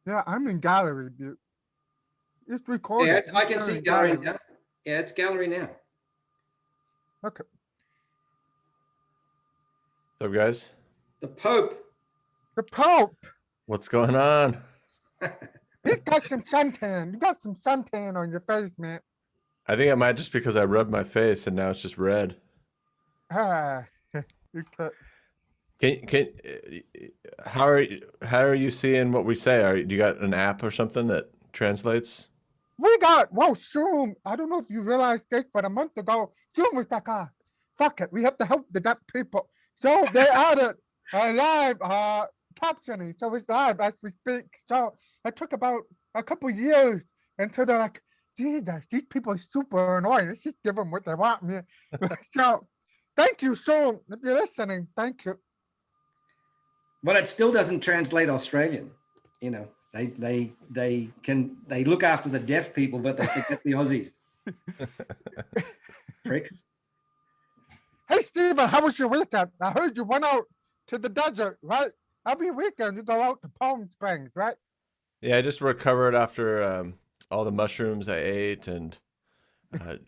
Yeah, I'm in gallery, dude. It's Yeah, recorded. I You're can still see in gallery gallery. now. Yeah, it's gallery now. Okay. What's up, guys? The Pope. The Pope. What's going on? He's got some suntan. You got some suntan on your face, man. I think it might just because I rubbed my face and now it's just red. Ah, you cut. How are you seeing what we say? Do you got an app or something that translates? We got, whoa, Zoom. I don't know if you realized this, but a month ago, Zoom was like, fuck it. We have to help the deaf people. So they added live captioning. So it's live as we speak. So it took about a couple years until they're like, Jesus, these people are super annoying. Let's just give them what they want, man. So thank you, Zoom. If you're listening, thank you. But it still doesn't translate Australian. You know, they look after the deaf people, but they forget the Aussies. Pricks. Hey, Steven, how was your weekend? I heard you went out to the desert, right? Every weekend you go out to Palm Springs, right? Yeah, I just recovered after all the mushrooms I ate and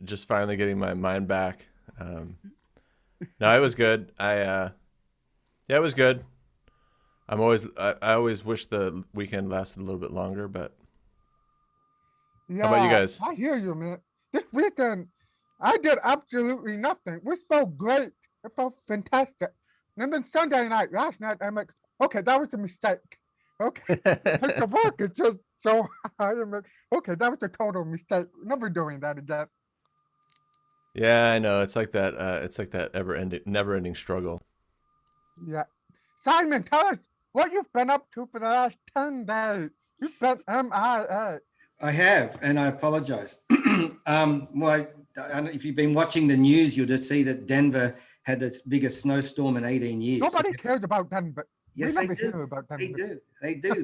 just finally getting my mind back. No, it was good. Yeah, it was good. I always wish the weekend lasted a little bit longer, but how about you Yeah, guys? I hear you, man. This weekend, I did absolutely nothing, which felt great. It felt fantastic. And then Sunday night, last night, I'm like, okay, that was a mistake. Okay, because the work is just so hard. I'm like, okay, that was a total mistake. Never doing that again. Yeah, I know. It's like that. It's like that never-ending struggle. Yeah. Simon, tell us what you've been up to for the last 10 days. You've been MIA. I have, and I apologize. Well, if you've been watching the news, you'll just see that Denver had its biggest snowstorm in 18 years. Nobody cares about Denver. We Yes, they never do. hear about They Denver. do. They do.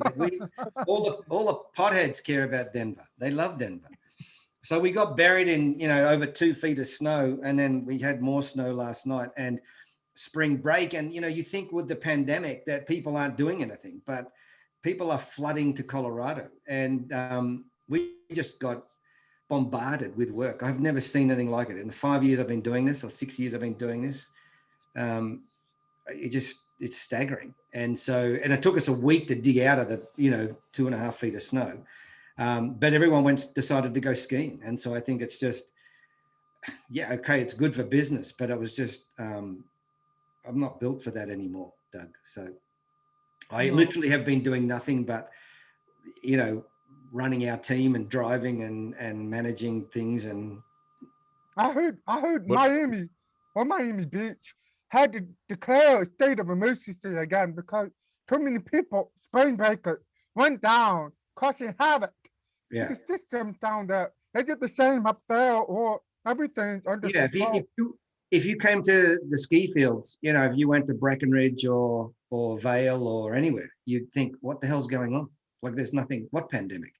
All the potheads care about Denver. They love Denver. So we got buried in, over 2 feet of snow, and then we had more snow last night and spring break. And you think with the pandemic that people aren't doing anything, but people are flooding to Colorado, and we just got bombarded with work. I've never seen anything like it in the 5 years I've been doing this, or 6 years I've been doing this. It's staggering. And it took us a week to dig out of the 2.5 feet of snow. But everyone decided to go skiing. And so I think it's just, yeah, okay, it's good for business, but it was just, I'm not built for that anymore, Doug. So I literally have been doing nothing but, running our team and driving and managing things. And I heard What? Miami Beach had to declare a state of emergency again because too many people, spring breakers, went down, causing havoc. yeah. The systems down there, is it the same up there or everything's under Yeah, control? if you came to the ski fields, if you went to Breckenridge or Vale or anywhere, you'd think, what the hell's going on? Like there's nothing. What pandemic?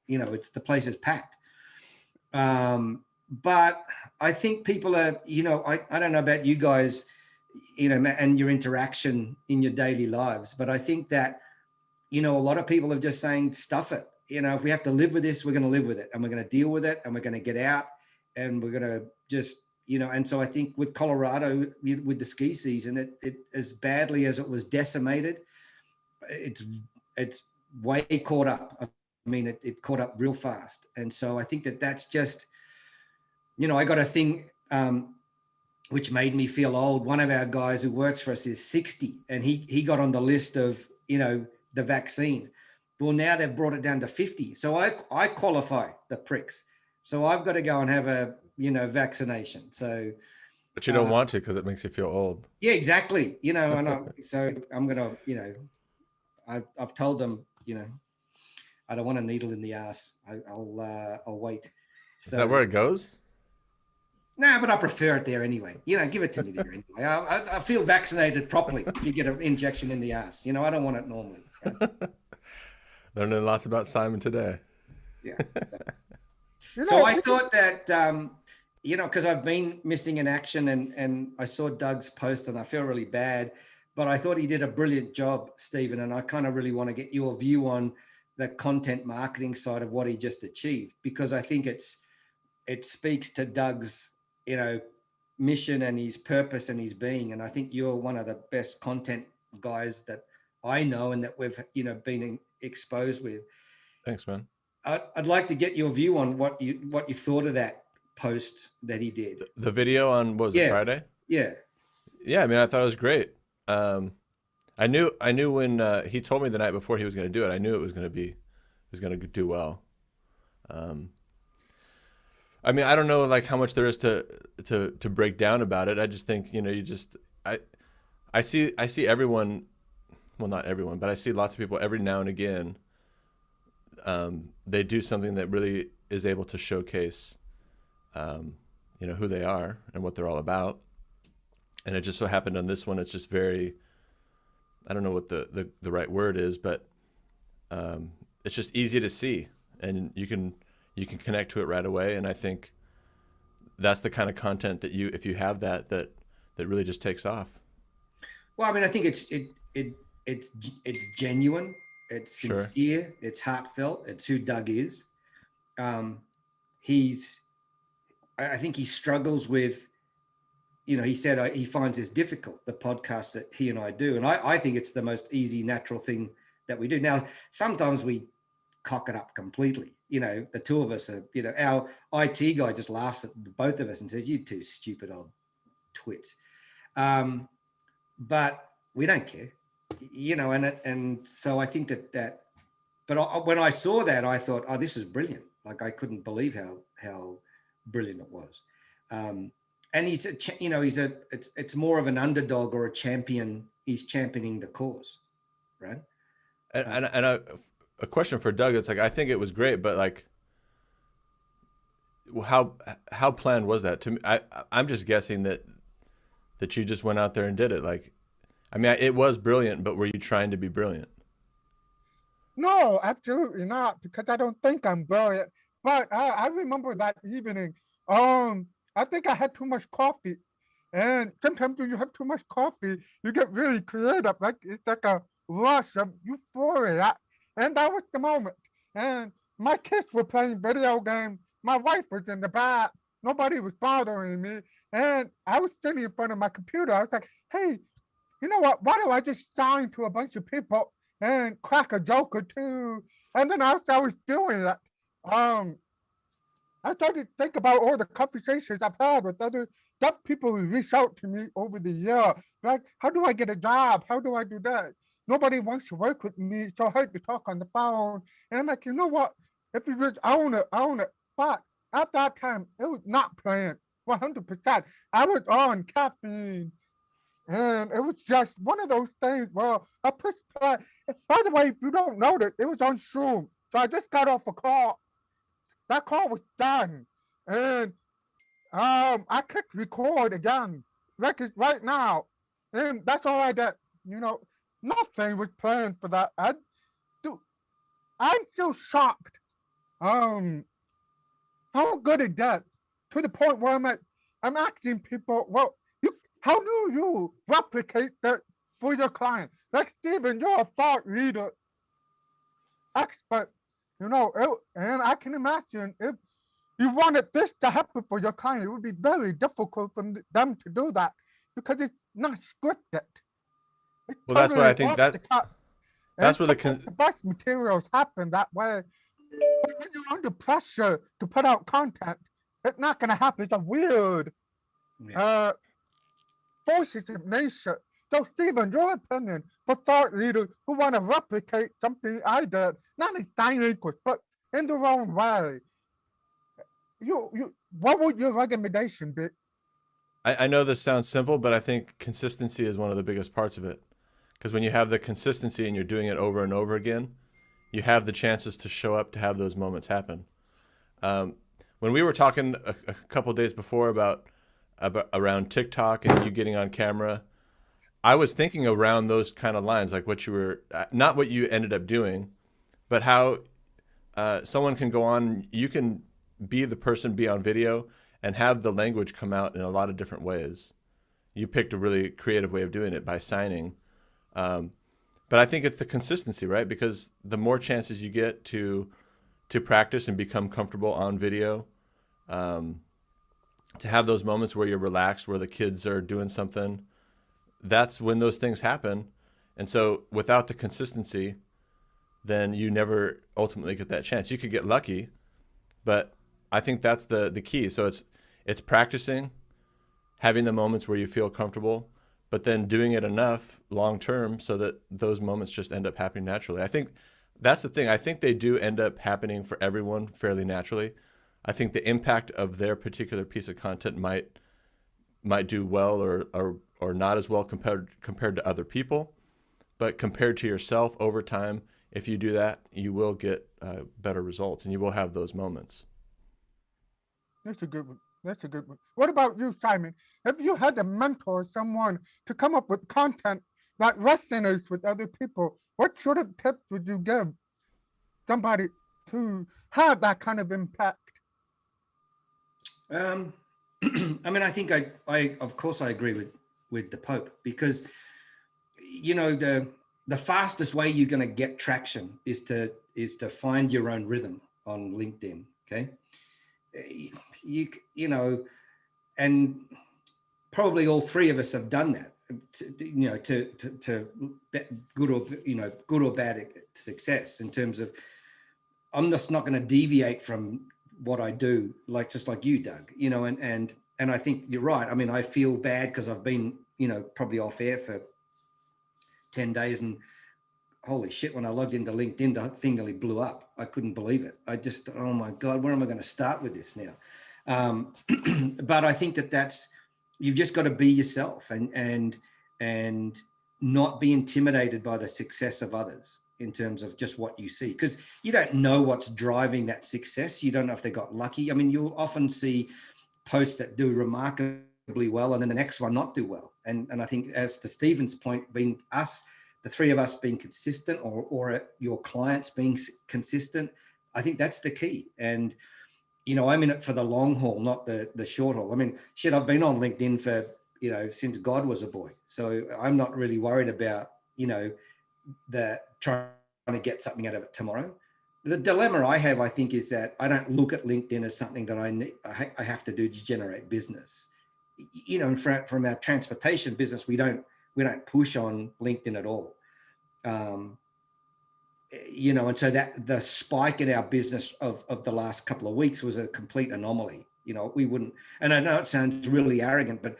It's the place is packed. But I think people are, I don't know about you guys, and your interaction in your daily lives, but I think that, a lot of people are just saying, stuff it. If we have to live with this, we're going to live with it, and we're going to deal with it, and we're going to get out, and we're going to just, and so I think with Colorado, with the ski season, it as badly as it was decimated, it's way caught up. I mean, it caught up real fast. And so I think that's just, I got a thing which made me feel old. One of our guys who works for us is 60, and he got on the list of, the vaccine. Well, now they've brought it down to 50. So I qualify the pricks. So I've got to go and have a, vaccination. So, But you don't want to because it makes you feel old. yeah, exactly. So I'm going to, I've told them, I don't want a needle in the ass. I'll wait. So, is that where it goes? No, but I prefer it there anyway. Give it to me there anyway. I feel vaccinated properly if you get an injection in the ass. I don't want it normally. Right? Learning lots about Simon today. Yeah. So I thought that, because I've been missing in action, and I saw Doug's post and I feel really bad, but I thought he did a brilliant job, Stephen. And I kind of really want to get your view on the content marketing side of what he just achieved, because I think it speaks to Doug's, mission and his purpose and his being. And I think you're one of the best content guys that I know and that we've, been exposed with. Thanks, man. I'd like to get your view on what you thought of that post that he did. The video on, what was it, Friday? Yeah. Yeah, I mean, I thought it was great. I knew when he told me the night before he was going to do it, I knew it was going to do well. I mean, I don't know like how much there is to break down about it. I just think, I see everyone, well, not everyone, but I see lots of people every now and again. They do something that really is able to showcase, who they are and what they're all about. And it just so happened on this one, it's just very, I don't know what the right word is, but it's just easy to see, and you can connect to it right away. And I think that's the kind of content that if you have that really just takes off. Well, I mean, I think it's genuine, it's sincere, it's heartfelt, it's who Doug is. I think he struggles with, he said he finds this difficult, the podcast that he and I do. And I think it's the most easy, natural thing that we do. Now, sometimes we cock it up completely. The two of us are, our IT guy just laughs at both of us and says, "You two stupid old twits." But we don't care, and so I think that, but when I saw that, I thought, oh, this is brilliant. Like, I couldn't believe how brilliant it was. And it's more of an underdog or a champion. He's championing the cause, right? And a question for Doug. It's like, I think it was great, but like, how planned was that? To me, I'm just guessing that you just went out there and did it. Like, I mean, it was brilliant, but were you trying to be brilliant? No, absolutely not, because I don't think I'm brilliant. But I remember that evening. I think I had too much coffee, and sometimes when you have too much coffee, you get really creative. Like, it's like a rush of euphoria, and that was the moment. And my kids were playing video games. My wife was in the back. Nobody was bothering me, and I was sitting in front of my computer. I was like, "Hey, you know what? Why don't I just sign to a bunch of people and crack a joke or two?" And then as I was doing that, I started to think about all the conversations I've had with other deaf people who reach out to me over the year. Like, how do I get a job? How do I do that? Nobody wants to work with me, so I hard to talk on the phone. And I'm like, you know what? If you just own it, own it. But at that time, it was not planned 100%. I was on caffeine. And it was just one of those things where I pushed play. By the way, if you don't know that, it was on Zoom. So I just got off a call. That call was done. And I clicked record again. Record right now. And that's all I did. Nothing was planned for that. I'm still shocked. How good it gets, to the point where I'm asking people, well, how do you replicate that for your client? Like, Stephen, you're a thought leader expert, and I can imagine if you wanted this to happen for your client, it would be very difficult for them to do that because it's not scripted. Well, that's why I think that's where the best materials happen that way. But when you're under pressure to put out content, it's not going to happen. It's a weird forces of nature. So, Stephen, your opinion for thought leaders who want to replicate something I did, not in sign language, but in their own way, what would your recommendation be? I know this sounds simple, but I think consistency is one of the biggest parts of it. Because when you have the consistency and you're doing it over and over again, you have the chances to show up to have those moments happen. When we were talking a couple of days before about around TikTok and you getting on camera, I was thinking around those kind of lines, like what you were, not what you ended up doing, but how someone can go on, you can be the person, be on video, and have the language come out in a lot of different ways. You picked a really creative way of doing it by signing. but I think it's the consistency, right? Because the more chances you get to practice and become comfortable on video, to have those moments where you're relaxed, where the kids are doing something, that's when those things happen. And so without the consistency, then you never ultimately get that chance. You could get lucky, but I think that's the key. So it's practicing, having the moments where you feel comfortable, but then doing it enough long term so that those moments just end up happening naturally. I think that's the thing. I think they do end up happening for everyone fairly naturally. I think the impact of their particular piece of content might do well or not as well compared to other people, but compared to yourself over time, if you do that, you will get better results and you will have those moments. That's a good one. That's a good one. What about you, Simon? If you had to mentor someone to come up with content that resonates with other people, what sort of tips would you give somebody to have that kind of impact? I mean, I think I of course I agree with the Pope, because you know the fastest way you're going to get traction is to find your own rhythm on LinkedIn. Okay, you know, and probably all three of us have done that. To good or bad success, in terms of I'm just not going to deviate from what I do, just like you, Doug, and I think you're right. I mean, I feel bad because I've been, probably off air for 10 days, and holy shit, when I logged into LinkedIn, the thing nearly blew up. I couldn't believe it. I just, oh my God, where am I going to start with this now? But I think that's, you've just got to be yourself and not be intimidated by the success of others in terms of just what you see, because you don't know what's driving that success. You don't know if they got lucky. I mean, you'll often see posts that do remarkably well and then the next one not do well. And I think, as to Stephen's point, being us, the three of us being consistent, or your clients being consistent, I think that's the key. And, I'm in it for the long haul, not the short haul. I mean, shit, I've been on LinkedIn for, since God was a boy. So I'm not really worried about, the trying to get something out of it tomorrow. The dilemma I have, I think, is that I don't look at LinkedIn as something that I have to do to generate business. And from our transportation business, we don't push on LinkedIn at all. And so that the spike in our business of the last couple of weeks was a complete anomaly. We wouldn't, and I know it sounds really arrogant, but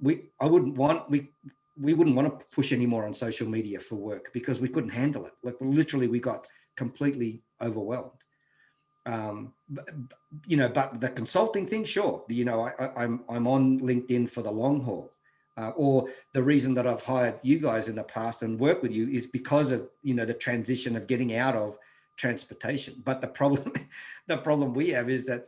we wouldn't want to push any more on social media for work because we couldn't handle it. Like, literally, we got completely overwhelmed. But the consulting thing, sure. I'm on LinkedIn for the long haul. Or the reason that I've hired you guys in the past and work with you is because of, the transition of getting out of transportation. But the problem we have is that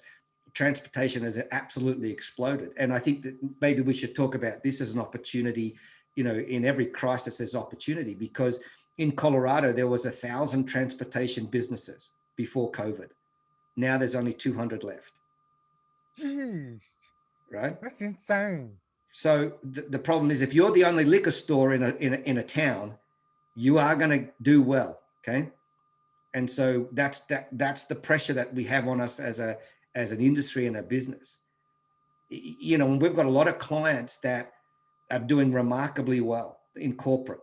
transportation has absolutely exploded. And I think that maybe we should talk about this as an opportunity. In every crisis there's opportunity, because in Colorado, there was 1,000 transportation businesses before COVID. Now there's only 200 left. Jeez. Right? That's insane. So the problem is, if you're the only liquor store in a town, you are going to do well. Okay. And so that's the pressure that we have on us as an industry and a business. And we've got a lot of clients that are doing remarkably well in corporate,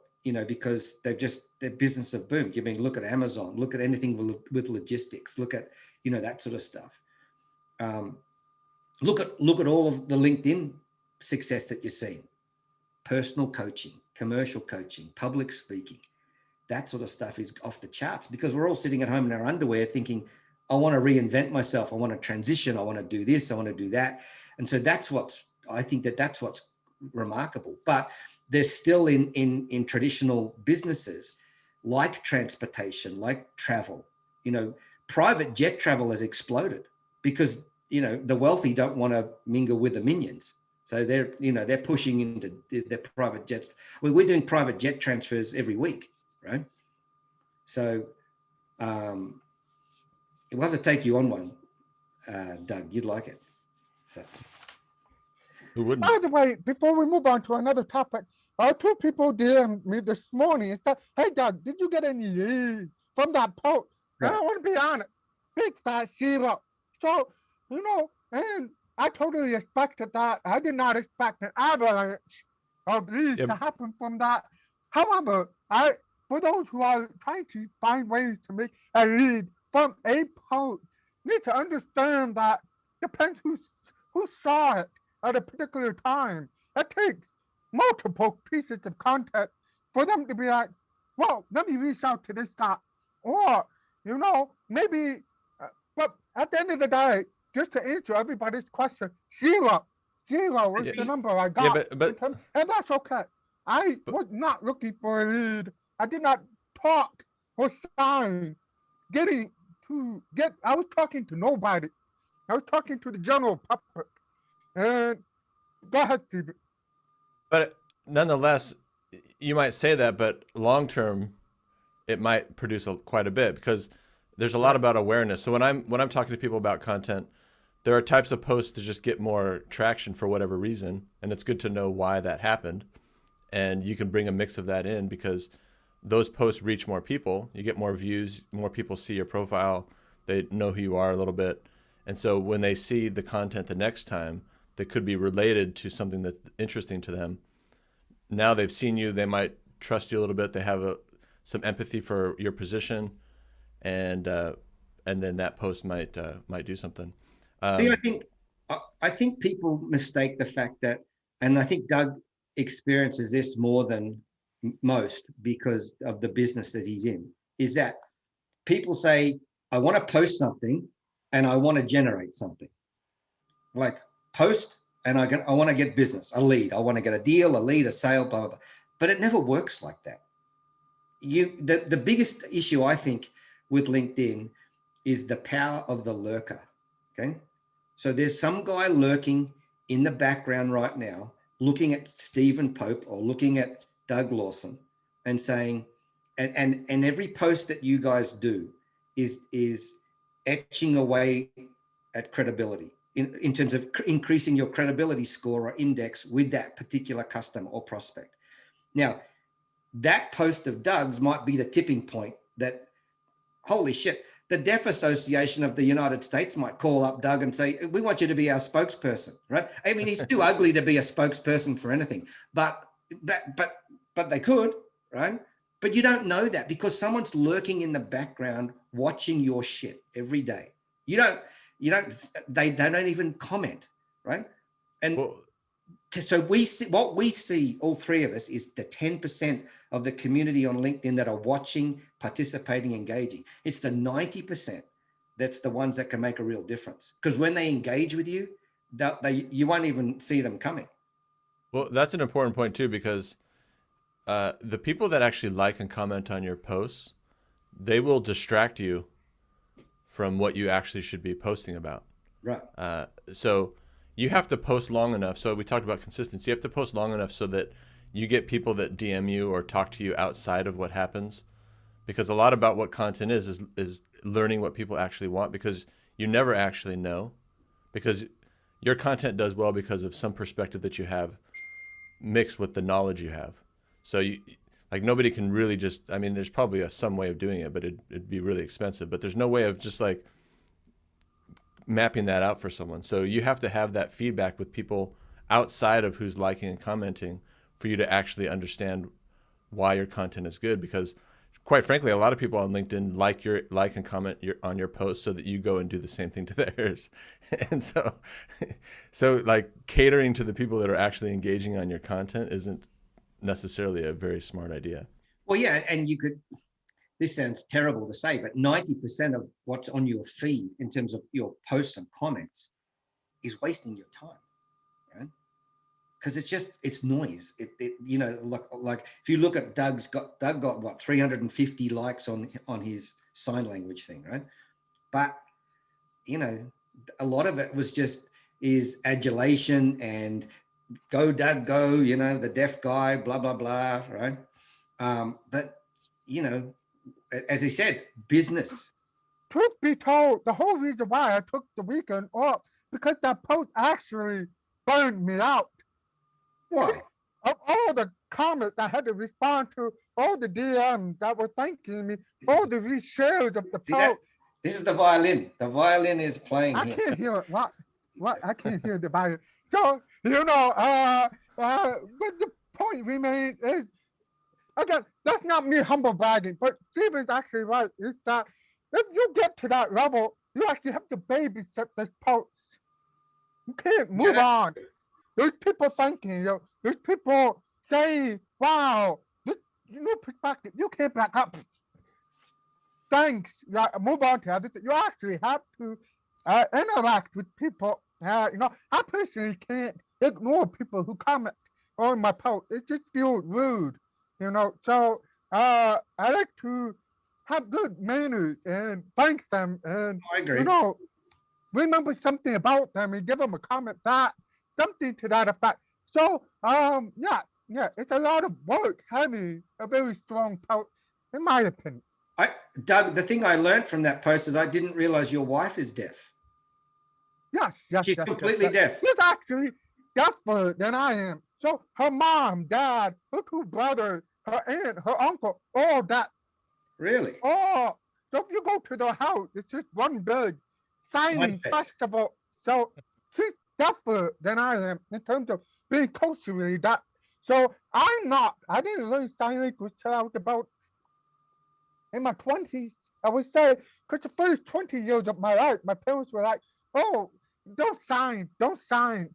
because their business have boomed. Look at Amazon, look at anything with logistics, look at, that sort of stuff. Look at all of the LinkedIn success that you're seeing: personal coaching, commercial coaching, public speaking. That sort of stuff is off the charts, because we're all sitting at home in our underwear thinking, I want to reinvent myself. I want to transition. I want to do this. I want to do that. And so that's what's remarkable. But there's still in traditional businesses like transportation, like travel, private jet travel has exploded because, the wealthy don't want to mingle with the minions. So they're pushing into their private jets. We're doing private jet transfers every week, right? So we'll have to take you on one, Doug. You'd like it. So. Who wouldn't? By the way, before we move on to another topic, Two people DM'd me this morning and said, "Hey, Doug, did you get any leads from that post?" And I Right. want to be honest, big fat zero. So, and I totally expected that. I did not expect an avalanche of leads Yeah, to happen from that. However, for those who are trying to find ways to make a lead from a post, need to understand that depends who saw it at a particular time. It takes multiple pieces of content for them to be like, well, let me reach out to this guy. Or, maybe, but at the end of the day, just to answer everybody's question, zero is yeah, the number I yeah, got. And that's okay. I but was not looking for a lead. I did not talk or sign I was talking to nobody. I was talking to the general public. And go ahead, Steven. but nonetheless, you might say that, but long term, it might produce quite a bit because there's a lot Right. about awareness. So when I'm talking to people about content, there are types of posts that just get more traction for whatever reason, and it's good to know why that happened. And you can bring a mix of that in because those posts reach more people. You get more views, more people see your profile, they know who you are a little bit. And so when they see the content the next time that could be related to something that's interesting to them, now they've seen you, they might trust you a little bit. They have some empathy for your position, and then that post might do something. See, Um, I think people mistake the fact that, and I think Doug experiences this more than most because of the business that he's in, is that people say, I want to post something and I want to generate something. Like post and I want to get business, a lead. I want to get a deal, a lead, a sale, blah, blah, blah. But it never works like that. The biggest issue, I think, with LinkedIn is the power of the lurker. Okay. So there's some guy lurking in the background right now, looking at Stephen Pope or looking at Doug Lawson and saying, and every post that you guys do is etching away at credibility in terms of increasing your credibility score or index with that particular customer or prospect. Now, that post of Doug's might be the tipping point that, holy shit, the Deaf Association of the United States might call up Doug and say, we want you to be our spokesperson, right? I mean, he's too ugly to be a spokesperson for anything, but they could, right? But you don't know that because someone's lurking in the background watching your shit every day. They don't even comment, right? And well, so what we see, all three of us, is the 10% of the community on LinkedIn that are watching, participating, engaging. It's the 90% that's the ones that can make a real difference. Because when they engage with you, you won't even see them coming. well, that's an important point too because the people that actually like and comment on your posts, they will distract you from what you actually should be posting about. Right. So you have to post long enough. So we talked about consistency. You have to post long enough so that you get people that DM you or talk to you outside of what happens. Because a lot about what content is learning what people actually want because you never actually know. Because your content does well because of some perspective that you have mixed with the knowledge you have. So nobody can really just, I mean, there's probably some way of doing it, but it'd be really expensive. But there's no way of just like mapping that out for someone. So you have to have that feedback with people outside of who's liking and commenting for you to actually understand why your content is good. Because quite frankly, a lot of people on LinkedIn like and comment on your posts so that you go and do the same thing to theirs. And so like catering to the people that are actually engaging on your content isn't necessarily a very smart idea. Well, yeah, and this sounds terrible to say, but 90% of what's on your feed in terms of your posts and comments is wasting your time, right? Because it's noise. Like if you look at Doug got what 350 likes on his sign language thing, right? But a lot of it was is adulation and go Doug go, the deaf guy, blah blah blah, right? But as he said, business. Truth be told, the whole reason why I took the weekend off because that post actually burned me out. Why? of all the comments I had to respond to, all the DMs that were thanking me, all the reshares of the See that? post. This is the violin. The violin is playing I here. can't hear it. What? I can't hear the violin. So, but the point remains is, again, that's not me humble bragging, but Steven's actually right, is that if you get to that level, you actually have to babysit this post. You can't move on. There's people thanking you. There's people saying, wow, this new perspective. You can't back up. Thanks. Yeah, move on to others. You actually have to interact with people. I personally can't ignore people who comment on my post. It just feels rude. So I like to have good manners and thank them and I agree. remember something about them and give them a comment back, something to that effect. So yeah, it's a lot of work having a very strong post, in my opinion. Doug, the thing I learned from that post is I didn't realize your wife is deaf. Yes. She's completely deaf. She's actually deafer than I am. So her mom, dad, her two brothers, her aunt, her uncle, all that. Really? Oh, so if you go to their house, it's just one big signing festival. So she's deafer than I am in terms of being culturally deaf. So I didn't learn sign language till I was about in my 20s. I would say, because the first 20 years of my life, my parents were like, oh, don't sign.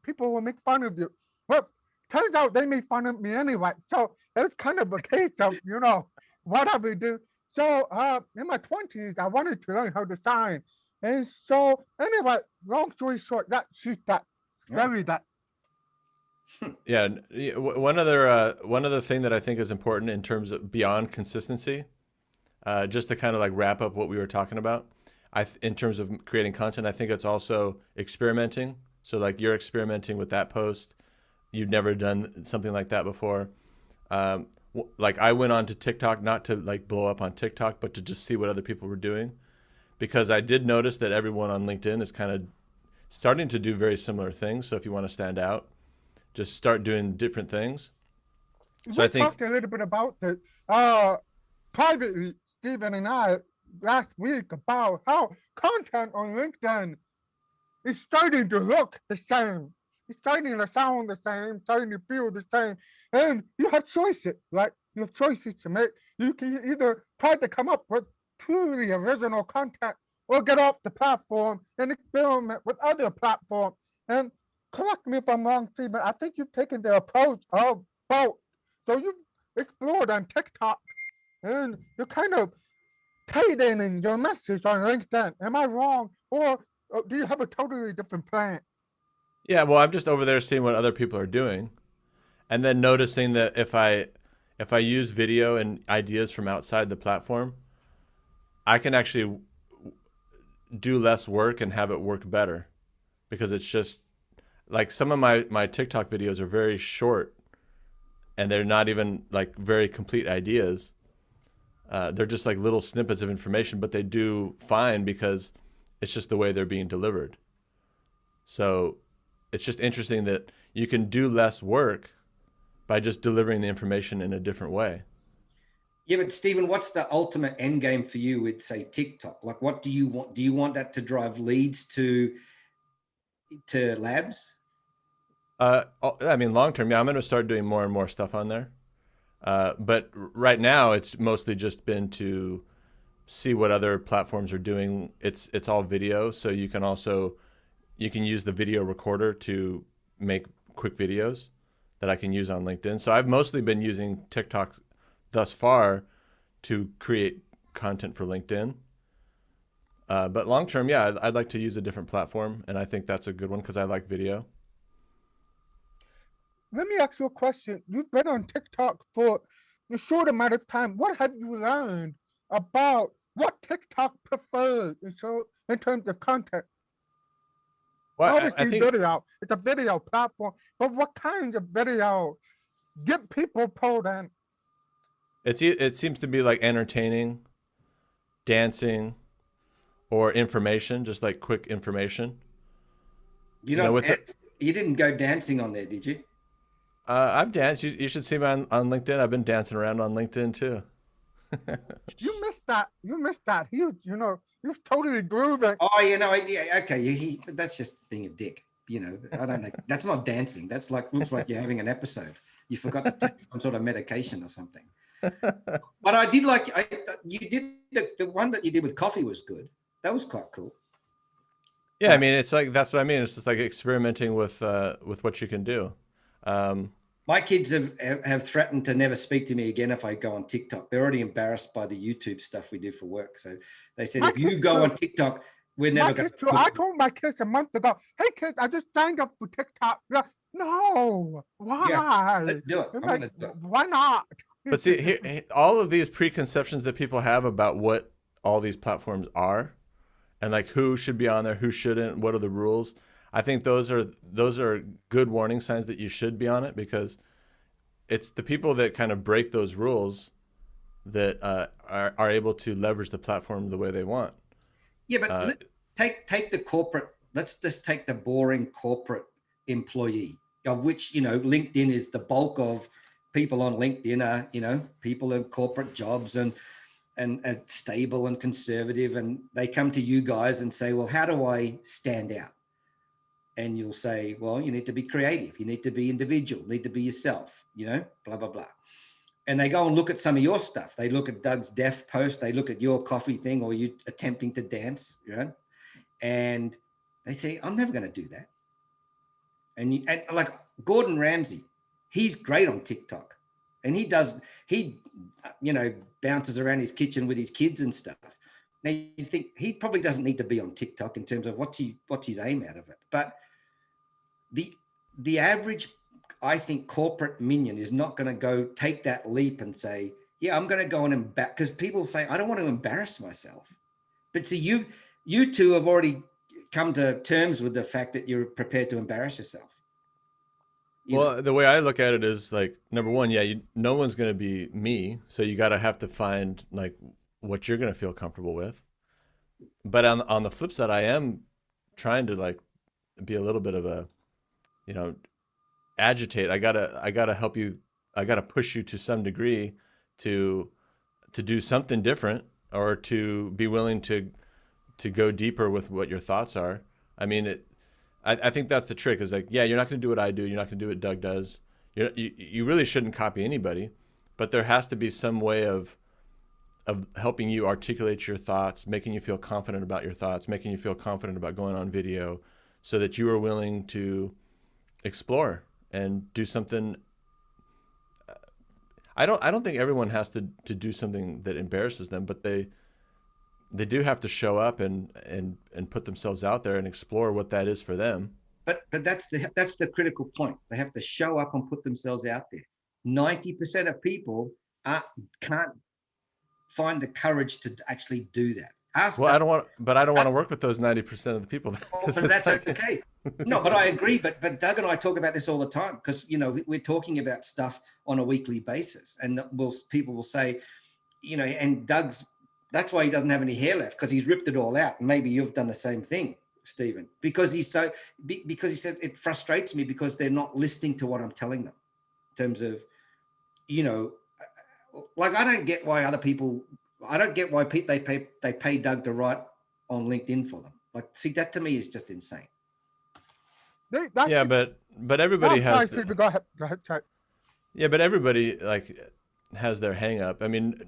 People will make fun of you. Well, turns out they made fun of me anyway. So it's kind of a case of, whatever you do. So in my 20s, I wanted to learn how to sign. And so anyway, long story short, she's that. Very that. Yeah. One other thing that I think is important in terms of beyond consistency, just to kind of like wrap up what we were talking about, in terms of creating content, I think it's also experimenting. So like you're experimenting with that post. You've never done something like that before. Like I went on to TikTok, not to like blow up on TikTok, but to just see what other people were doing, because I did notice that everyone on LinkedIn is kind of starting to do very similar things. So if you want to stand out, just start doing different things. So we I think talked a little bit about it privately, Stephen and I, last week, about how content on LinkedIn is starting to look the same. It's starting to sound the same, starting to feel the same. And you have choices, right? You have choices to make. You can either try to come up with truly original content or get off the platform and experiment with other platforms. And correct me if I'm wrong, Stephen, I think you've taken the approach of both. So you've explored on TikTok and you're kind of tightening your message on LinkedIn. Am I wrong? Or do you have a totally different plan? Yeah, well, I'm just over there seeing what other people are doing, and then noticing that if I use video and ideas from outside the platform, I can actually do less work and have it work better, because it's just like some of my TikTok videos are very short, and they're not even like very complete ideas. They're just like little snippets of information, but they do fine because it's just the way they're being delivered. So it's just interesting that you can do less work by just delivering the information in a different way. Yeah, but Stephen, what's the ultimate end game for you with, say, TikTok? Like, what do you want? Do you want that to drive leads to labs? I mean, long term, yeah, I'm going to start doing more and more stuff on there. But right now, it's mostly just been to see what other platforms are doing. It's all video, so you can use the video recorder to make quick videos that I can use on LinkedIn. So I've mostly been using TikTok thus far to create content for LinkedIn. But long term, yeah, I'd like to use a different platform, and I think that's a good one because I like video. Let me ask you a question. You've been on TikTok for a short amount of time. What have you learned about what TikTok prefers in terms of content? Well, Obviously, I think video. It's a video platform. But what kinds of video get people pulled in? it seems to be like entertaining, dancing, or information, just like quick information. You didn't go dancing on there, did you? I've danced. You should see me on LinkedIn. I've been dancing around on LinkedIn too. You missed that. You missed that. He was, he was totally grooving. Oh, yeah, okay. But that's just being a dick. I don't know. That's not dancing. That's looks like you're having an episode. You forgot to take some sort of medication or something. But I did you did the one that you did with coffee was good. That was quite cool. Yeah, I mean, it's like, that's what I mean. It's just like experimenting with what you can do. My kids have threatened to never speak to me again if I go on TikTok. They're already embarrassed by the YouTube stuff we do for work. So they said, if you go on TikTok, we're never going to. I told my kids a month ago, hey kids, I just signed up for TikTok. No, why? Yeah, let's do it. I'm Like, gonna do it. why not? But see, all of these preconceptions that people have about what all these platforms are, and like who should be on there, who shouldn't, what are the rules. I think those are good warning signs that you should be on it, because it's the people that kind of break those rules that are able to leverage the platform the way they want. Yeah, but let's take the corporate. Let's just take the boring corporate employee, of which LinkedIn is the bulk of people on LinkedIn are people in corporate jobs and stable and conservative, and they come to you guys and say, well, how do I stand out? And you'll say, well, you need to be creative, you need to be individual, need to be yourself, blah blah blah. And they go and look at some of your stuff. They look at Doug's deaf post, they look at your coffee thing, or you attempting to dance, and they say, I'm never going to do that. And like Gordon Ramsay, he's great on TikTok, and he bounces around his kitchen with his kids and stuff. Now you think he probably doesn't need to be on TikTok in terms of what's his aim out of it. But the average, I think, corporate minion is not going to go take that leap and say, yeah, I'm going to go and because people say, I don't want to embarrass myself. But see, you two have already come to terms with the fact that you're prepared to embarrass yourself. The way I look at it is like, number one, no one's going to be me. So you got to have to find like what you're going to feel comfortable with. But on the flip side, I am trying to like be a little bit of a, agitate. I gotta help you. I gotta push you to some degree to do something different, or to be willing to go deeper with what your thoughts are. I mean, I think that's the trick, is like, yeah, you're not going to do what I do. You're not going to do what Doug does. You really shouldn't copy anybody, but there has to be some way of helping you articulate your thoughts, making you feel confident about your thoughts, making you feel confident about going on video, so that you are willing to explore and do something. I don't think everyone has to do something that embarrasses them, but they do have to show up and put themselves out there and explore what that is for them. But that's the critical point. They have to show up and put themselves out there. 90% of people can't find the courage to actually do that. I don't want to work with those 90% of the people. But that's okay. No, but I agree. But Doug and I talk about this all the time, because we're talking about stuff on a weekly basis, and people will say, and that's why he doesn't have any hair left, because he's ripped it all out. And maybe you've done the same thing, Stephen, because he said it frustrates me because they're not listening to what I'm telling them, in terms of, like, I don't get why they pay Doug to write on LinkedIn for them. Like, see, that to me is just insane. But everybody has. Sorry, go ahead. Sorry. Yeah, but everybody like has their hang up. I mean,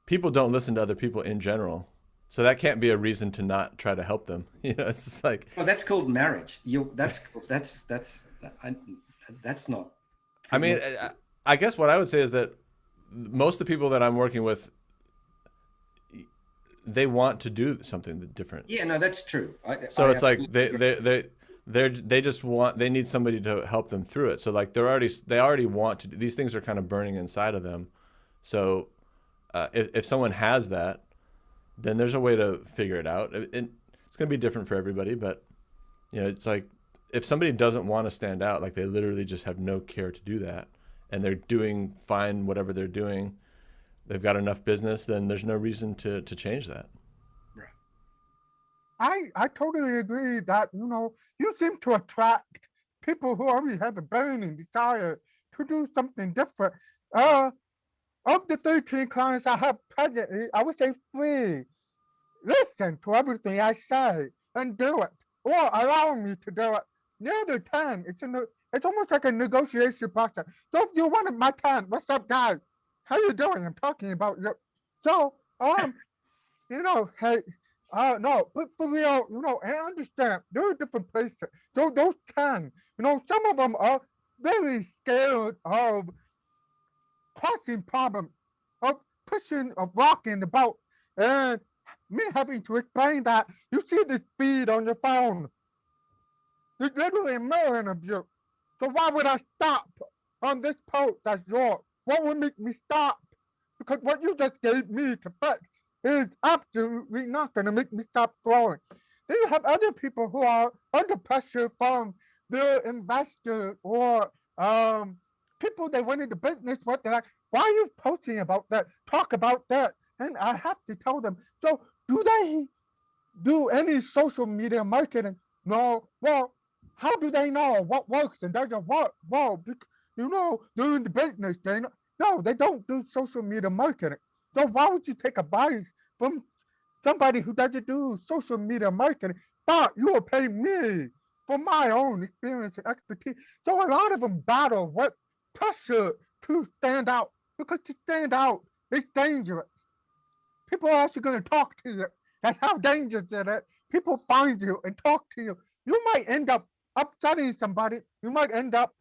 people don't listen to other people in general, so that can't be a reason to not try to help them. It's just like. Well, that's called marriage. That's not. I mean, I guess what I would say is that most of the people that I'm working with, they want to do something different. Yeah, no, that's true. It's like they just they need somebody to help them through it. So like they already want to do these things, are kind of burning inside of them. So if someone has that, then there's a way to figure it out. It's going to be different for everybody, but it's like, if somebody doesn't want to stand out, like they literally just have no care to do that, and they're doing fine whatever they're doing, they've got enough business, then there's no reason to change that. I totally agree that, you seem to attract people who already have a burning desire to do something different. Of the 13 clients I have presently, I would say 3 listen to everything I say and do it, or allow me to do it. The other 10, it's almost like a negotiation process. So if you're one of my 10, what's up, guys? How you doing? I'm talking about you. So, hey, no, but for real, I understand there are different places. So those 10, some of them are very scared of crossing problems, of pushing, of rocking the boat, and me having to explain that. You see this feed on your phone. There's literally a million of you. So why would I stop on this post that's yours? What would make me stop? Because what you just gave me to fix is absolutely not going to make me stop growing. Then you have other people who are under pressure from their investors or people they went into business with. They're like, why are you posting about that? Talk about that. And I have to tell them. So do they do any social media marketing? No. Well, how do they know what works and doesn't work? Well, they're in the business. No, they don't do social media marketing. So why would you take advice from somebody who doesn't do social media marketing? But you will pay me for my own experience and expertise. So a lot of them battle with pressure to stand out, because to stand out is dangerous. People are actually going to talk to you. That's how dangerous it is. People find you and talk to you. You might end up upsetting somebody. You might end up,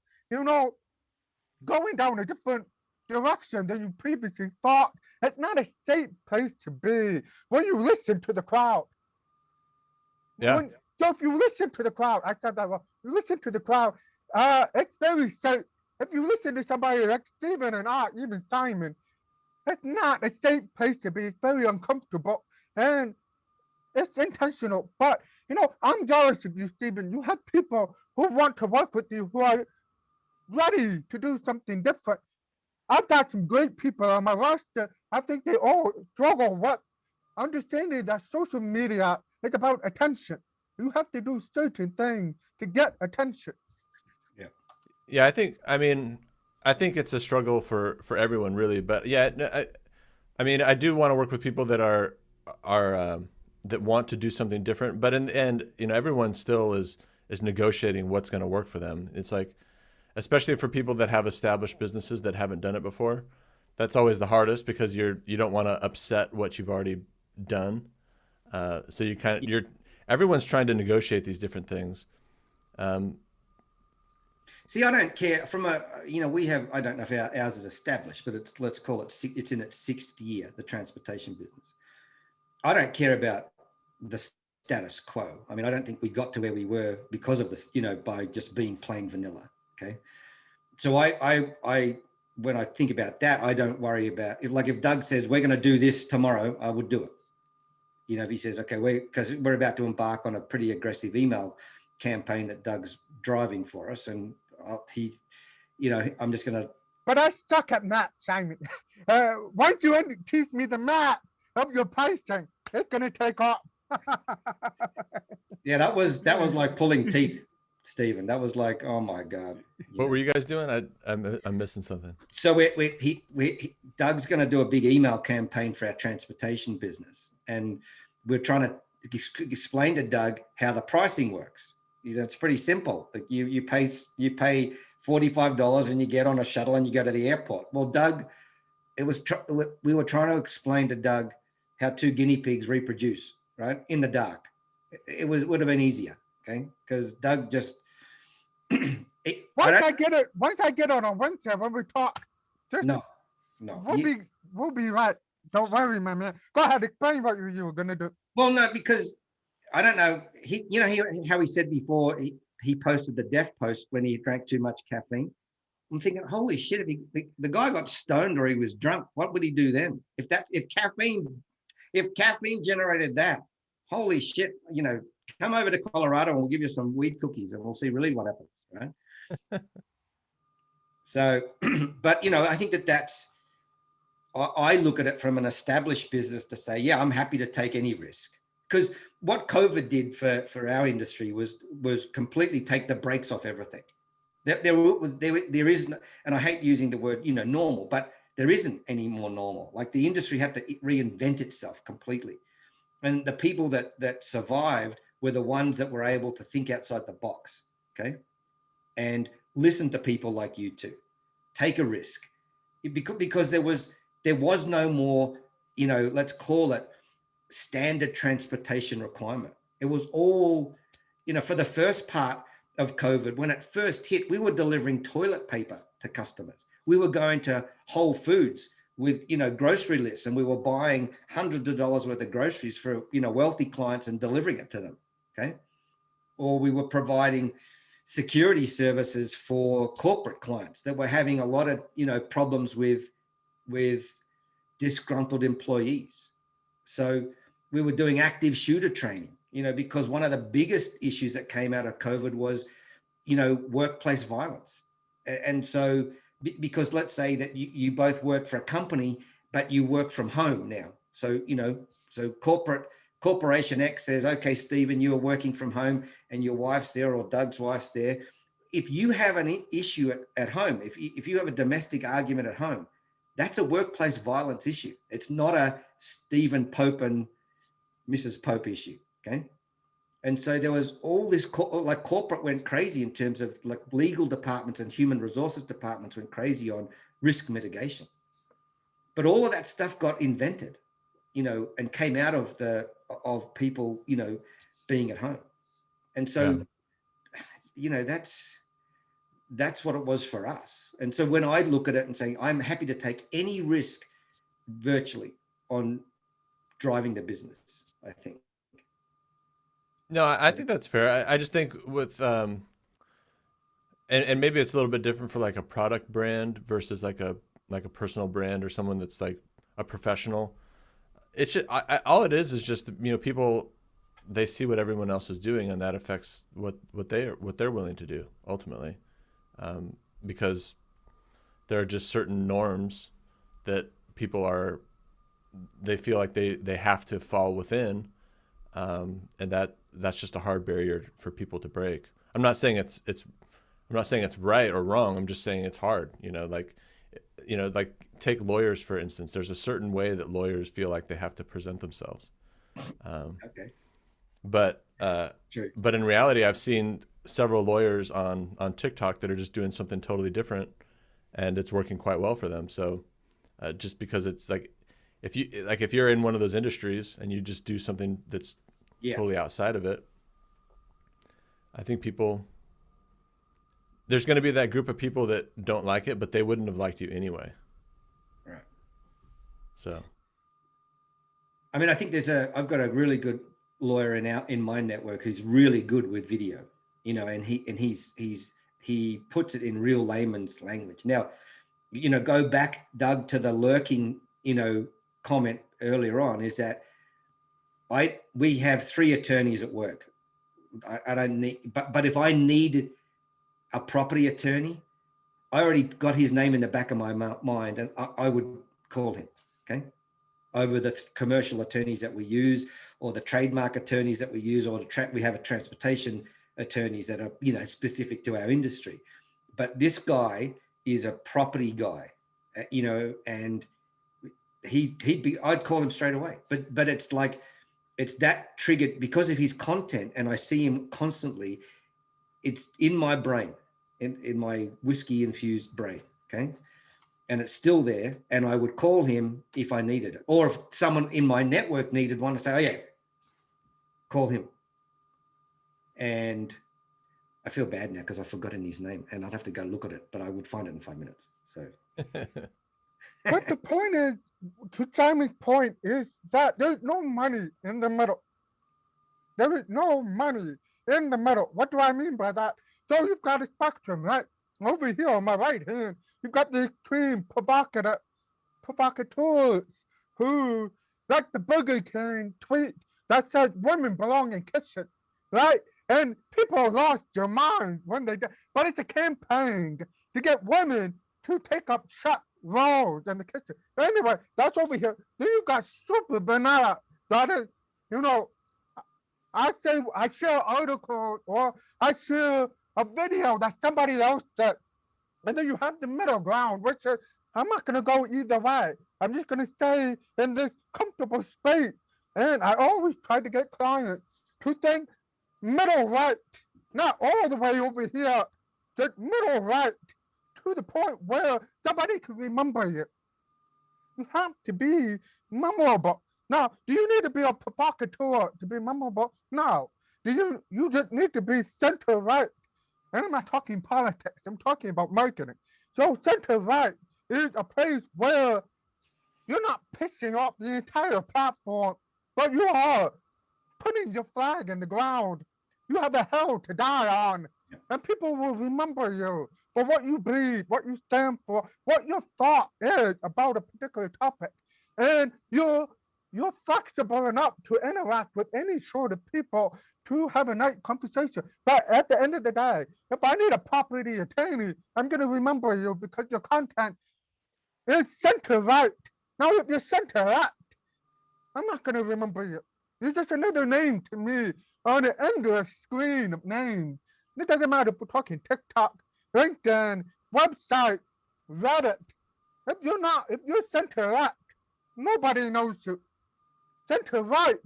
going down a different direction than you previously thought. It's not a safe place to be when you listen to the crowd. Yeah. So if you listen to the crowd, I said that well, you listen to the crowd, it's very safe. If you listen to somebody like Stephen and I, even Simon, it's not a safe place to be. It's very uncomfortable and it's intentional. But, I'm jealous of you, Stephen. You have people who want to work with you, who are ready to do something different. I've got some great people on my roster. I think they all struggle with understanding that social media is about attention. You have to do certain things to get attention. Yeah, I think it's a struggle for everyone, really. But yeah, I do want to work with people that are that want to do something different. But in the end, everyone still is negotiating what's going to work for them. It's like, especially for people that have established businesses that haven't done it before, that's always the hardest, because you don't want to upset what you've already done. So everyone's trying to negotiate these different things. See, I don't care from we have, I don't know if ours is established, but let's call it, it's in its 6th year, the transportation business. I don't care about the status quo. I mean, I don't think we got to where we were because of this, by just being plain vanilla. Okay. So I when I think about that, I don't worry about if Doug says, we're going to do this tomorrow, I would do it. If he says, okay, because we're about to embark on a pretty aggressive email campaign that Doug's driving for us. And I'm just going to. But I suck at math, Simon. Once you teach me the math of your pricing, it's going to take off. Yeah, that was like pulling teeth, Stephen. That was like, oh my God. What were you guys doing? I'm missing something. So Doug's going to do a big email campaign for our transportation business, and we're trying to explain to Doug how the pricing works. It's pretty simple. Like you pay $45 and you get on a shuttle and you go to the airport. Well, Doug, we were trying to explain to Doug how 2 guinea pigs reproduce, right, in the dark. It would have been easier, okay? Because Doug just once I get on a Wednesday when we talk. No. We'll be right. Don't worry, my man. Go ahead, explain what you were gonna do. Well, no, because I don't know. How he said before, he posted the death post when he drank too much caffeine. I'm thinking, holy shit! If the guy got stoned or he was drunk, what would he do then? If caffeine generated that, holy shit! Come over to Colorado and we'll give you some weed cookies and we'll see really what happens, right? So, but I think that's. I look at it from an established business to say, yeah, I'm happy to take any risk. Because what COVID did for our industry was completely take the brakes off everything. There is, and I hate using the word, normal, but there isn't any more normal. Like the industry had to reinvent itself completely. And the people that survived were the ones that were able to think outside the box, okay? And listen to people like you two. Take a risk. Because there was no more, let's call it standard transportation requirement. It was all, for the first part of COVID, when it first hit, we were delivering toilet paper to customers. We were going to Whole Foods with, grocery lists, and we were buying hundreds of dollars worth of groceries for, wealthy clients and delivering it to them, okay? Or we were providing security services for corporate clients that were having a lot of, problems with disgruntled employees. So we were doing active shooter training, because one of the biggest issues that came out of COVID was, workplace violence. And so, because let's say that you both work for a company, but you work from home now. So, so Corporation X says, okay, Stephen, you are working from home and your wife's there, or Doug's wife's there. If you have an issue at home, if you have a domestic argument at home, that's a workplace violence issue. It's not a Stephen Pope and Mrs. Pope issue, okay? And so there was all this, corporate went crazy in terms of like legal departments and human resources departments went crazy on risk mitigation. But all of that stuff got invented, and came out of people, being at home. And so, that's what it was for us. And so when I look at it and saying, I'm happy to take any risk virtually on driving the business, I think. No, I think that's fair. I just think with, and maybe it's a little bit different for like a product brand versus like a personal brand or someone that's like a professional. It's just, all it is just, people, they see what everyone else is doing, and that affects what they're willing to do ultimately. Because there are just certain norms that people they feel like they have to fall within. And that's just a hard barrier for people to break. I'm not saying it's right or wrong. I'm just saying it's hard, like take lawyers, for instance. There's a certain way that lawyers feel like they have to present themselves. Okay. But True. But in reality, I've seen several lawyers on TikTok that are just doing something totally different, and it's working quite well for them. So just because it's like, if you're in one of those industries and you just do something that's totally outside of it, I think there's going to be that group of people that don't like it, but they wouldn't have liked you anyway. Right. So, I mean, I think I've got a really good lawyer in my network who's really good with video, and he puts it in real layman's language. Now, go back, Doug, to the lurking, comment earlier on, is that we have 3 attorneys at work. I don't need, but if I needed a property attorney, I already got his name in the back of my mind, and I would call him, okay, over the commercial attorneys that we use, or the trademark attorneys that we use, or we have a transportation attorneys that are, specific to our industry. But this guy is a property guy, and I'd call him straight away. But it's like, it's that triggered because of his content, and I see him constantly. It's in my brain, in my whiskey infused brain, okay? And it's still there, and I would call him if I needed it. Or if someone in my network needed one, to say, oh yeah, call him. And I feel bad now because I've forgotten his name, and I'd have to go look at it, but I would find it in 5 minutes. So But the point is, to Jamie's point, is that there's no money in the middle. There is no money in the middle. What do I mean by that? So you've got a spectrum, right? Over here on my right hand, you've got the extreme provocateurs who, like the Burger King tweet that says women belong in kitchen, right? And people lost their minds when they did. But it's a campaign to get women to take up chef roles in the kitchen. But anyway, that's over here. Then you got Super Vanilla. That is, I share articles, or I share a video that somebody else did. And then you have the middle ground, which is, I'm not going to go either way. I'm just going to stay in this comfortable space. And I always try to get clients to think middle right, not all the way over here, just middle right, to the point where somebody can remember you. You have to be memorable. Now, do you need to be a provocateur to be memorable? No. You just need to be center right. And I'm not talking politics, I'm talking about marketing. So center right is a place where you're not pissing off the entire platform, but you are putting your flag in the ground. You have a hill to die on, and people will remember you for what you breathe, what you stand for, what your thought is about a particular topic. And you're flexible enough to interact with any sort of people to have a nice conversation. But at the end of the day, if I need a property attorney, I'm going to remember you because your content is center right. Now, if you're center left, I'm not going to remember you. You're just another name to me on an endless screen of names. It doesn't matter if we're talking TikTok, LinkedIn, website, Reddit. If you're center left, nobody knows you. Center right,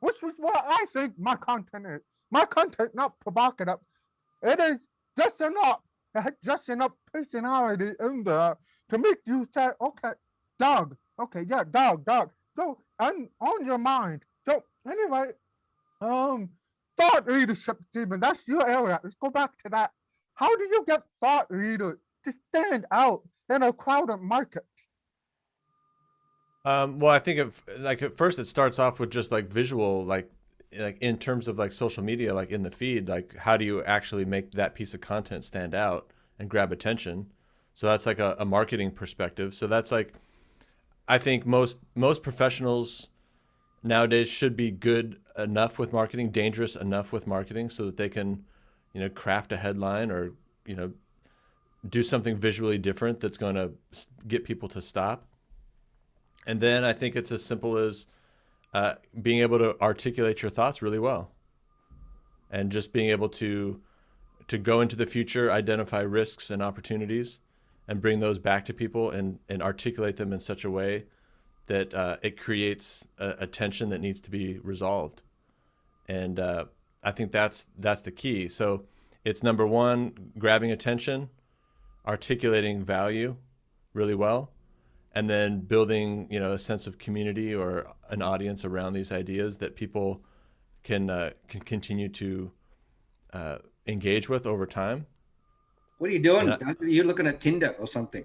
which is what I think my content is. My content not provocative. It is just enough personality in there to make you say, okay, dog. Okay, yeah, dog. So I'm on your mind. So anyway, thought leadership, Stephen, that's your area. Let's go back to that. How do you get thought leaders to stand out in a crowded market? Well, I think at first it starts off with just like visual, like in terms of like social media, like in the feed, like how do you actually make that piece of content stand out and grab attention? So that's like a marketing perspective. So that's like, I think most professionals nowadays should be good enough with marketing, dangerous enough with marketing, so that they can, craft a headline or, do something visually different that's going to get people to stop. And then I think it's as simple as being able to articulate your thoughts really well, and just being able to go into the future, identify risks and opportunities, and bring those back to people and articulate them in such a way that it creates a tension that needs to be resolved. And I think that's the key. So it's number one, grabbing attention, articulating value really well, and then building, a sense of community or an audience around these ideas that people can continue to engage with over time. What are you doing? You're looking at Tinder or something.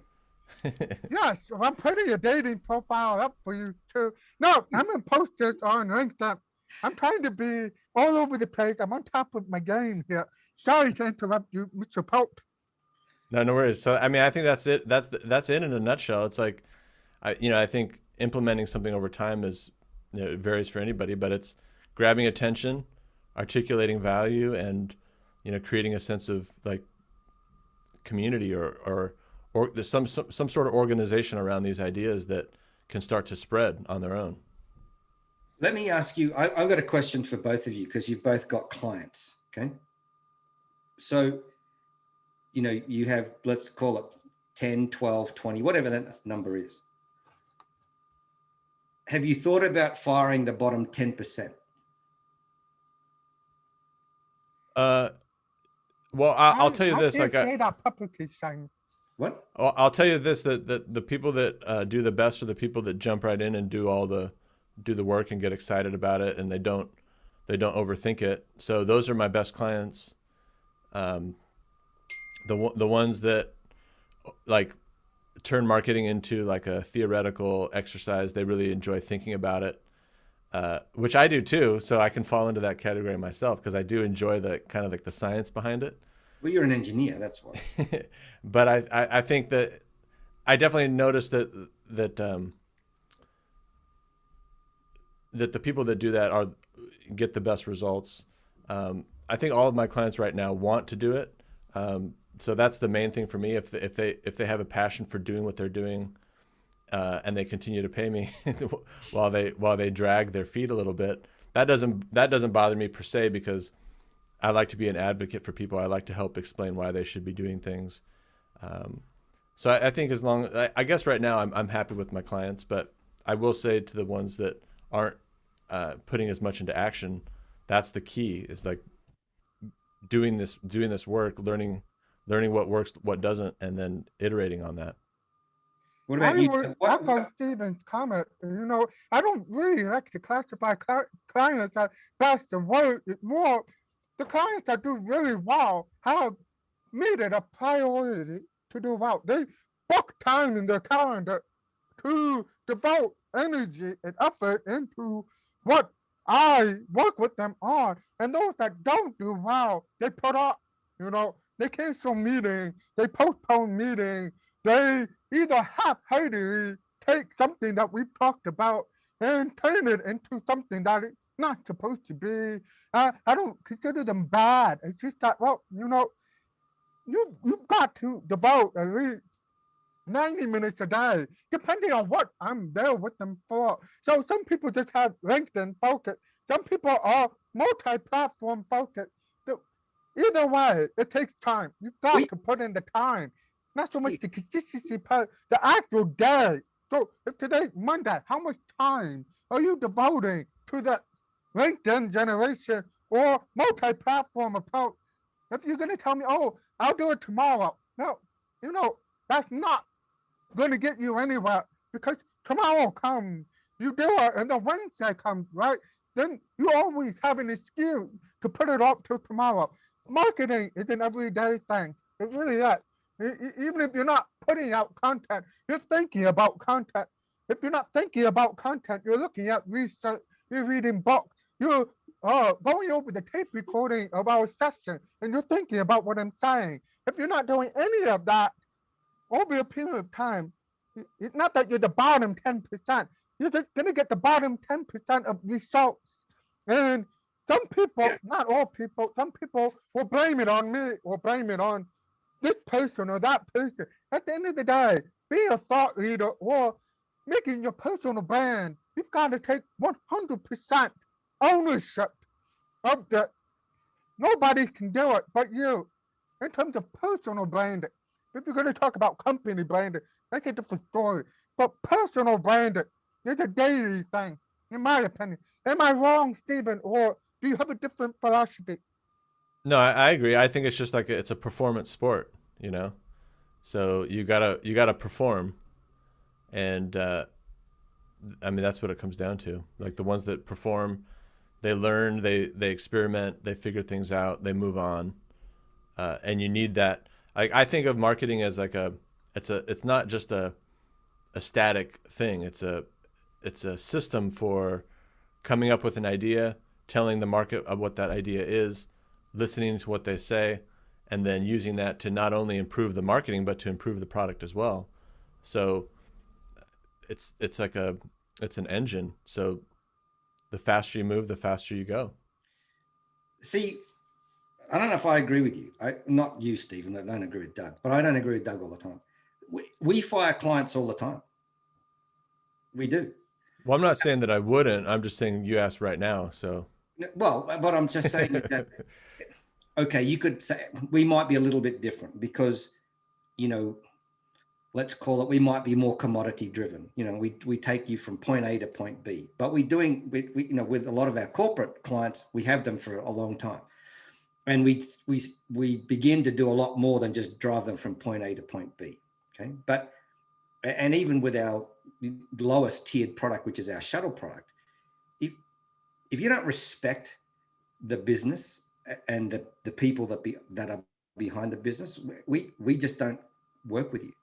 Yes, I'm putting a dating profile up for you too. No, I'm gonna post this on LinkedIn. I'm trying to be all over the place. I'm on top of my game here. Sorry to interrupt you, Mr. Pope. No worries. So, I mean, I think that's it. That's it in a nutshell. It's like, I think implementing something over time is, it varies for anybody, but it's grabbing attention, articulating value, and, creating a sense of like community or there's some sort of organization around these ideas that can start to spread on their own. Let me ask you, I've got a question for both of you because you've both got clients. Okay. So, you have, let's call it 10, 12, 20, whatever that number is. Have you thought about firing the bottom 10%? Well, I'll tell you this. Like that publicly, Simon. What? Well, I'll tell you this: that the people that do the best are the people that jump right in and do the work and get excited about it, and they don't overthink it. So those are my best clients. The ones that like turn marketing into like a theoretical exercise. They really enjoy thinking about it, which I do too. So I can fall into that category myself because I do enjoy the kind of like the science behind it. Well, you're an engineer, that's why. But I think that I definitely noticed that the people that do that get the best results. I think all of my clients right now want to do it. So that's the main thing for me. If they have a passion for doing what they're doing, and they continue to pay me while they drag their feet a little bit, that doesn't bother me per se, because I like to be an advocate for people. I like to help explain why they should be doing things. So I think as long, I guess right now I'm happy with my clients, but I will say to the ones that aren't putting as much into action, that's the key, is like doing this work, learning what works, what doesn't, and then iterating on that. What I about you? would What, echo Stephen's comment. I don't really like to classify clients as best and worst. It's more the clients that do really well have made it a priority to do well. They book time in their calendar to devote energy and effort into what I work with them on. And those that don't do well, they put up, they cancel meetings, they postpone meetings, they either half-heartedly take something that we've talked about and turn it into something that it's not supposed to be. I don't consider them bad. It's just that, you've got to devote at least 90 minutes a day, depending on what I'm there with them for. So some people just have LinkedIn focus. Some people are multi-platform focused. So either way, it takes time. You've got to put in the time. Not so much the consistency part, the actual day. So if today's Monday, how much time are you devoting to the LinkedIn generation or multi-platform approach? If you're going to tell me, oh, I'll do it tomorrow. No, that's not going to get you anywhere, because tomorrow comes, you do it, and then Wednesday comes, right? Then you always have an excuse to put it off till tomorrow. Marketing is an everyday thing. It really is. Even if you're not putting out content, you're thinking about content. If you're not thinking about content, you're looking at research, you're reading books, you're going over the tape recording of our session, and you're thinking about what I'm saying. If you're not doing any of that over a period of time, it's not that you're the bottom 10%. You're just going to get the bottom 10% of results. And some people, not all people, some people will blame it on me or blame it on this person or that person. At the end of the day, being a thought leader or making your personal brand, you've got to take 100% ownership of that. Nobody can do it but you. In terms of personal branding, if you're going to talk about company branding, that's a different story. But personal branding is a daily thing, in my opinion. Am I wrong, Stephen, or do you have a different philosophy? No, I agree. I think it's just like it's a performance sport, So you gotta perform, and I mean that's what it comes down to. Like the ones that perform, they learn, they experiment, they figure things out, they move on, and you need that. I think of marketing as like it's not just a static thing. It's a system for coming up with an idea, telling the market of what that idea is, listening to what they say, and then using that to not only improve the marketing but to improve the product as well. So it's an engine. So the faster you move, the faster you go. See, I don't know if I agree with you. Not you, Stephen. I don't agree with Doug, but I don't agree with Doug all the time. We fire clients all the time. We do. Well, I'm not saying that I wouldn't. I'm just saying you asked right now. So. Well, but I'm just saying that, okay, you could say we might be a little bit different because, let's call it, we might be more commodity driven. We take you from point A to point B, but with a lot of our corporate clients, we have them for a long time. And we begin to do a lot more than just drive them from point A to point B. Okay. And even with our lowest tiered product, which is our shuttle product, if you don't respect the business and the people that are behind the business, we just don't work with you.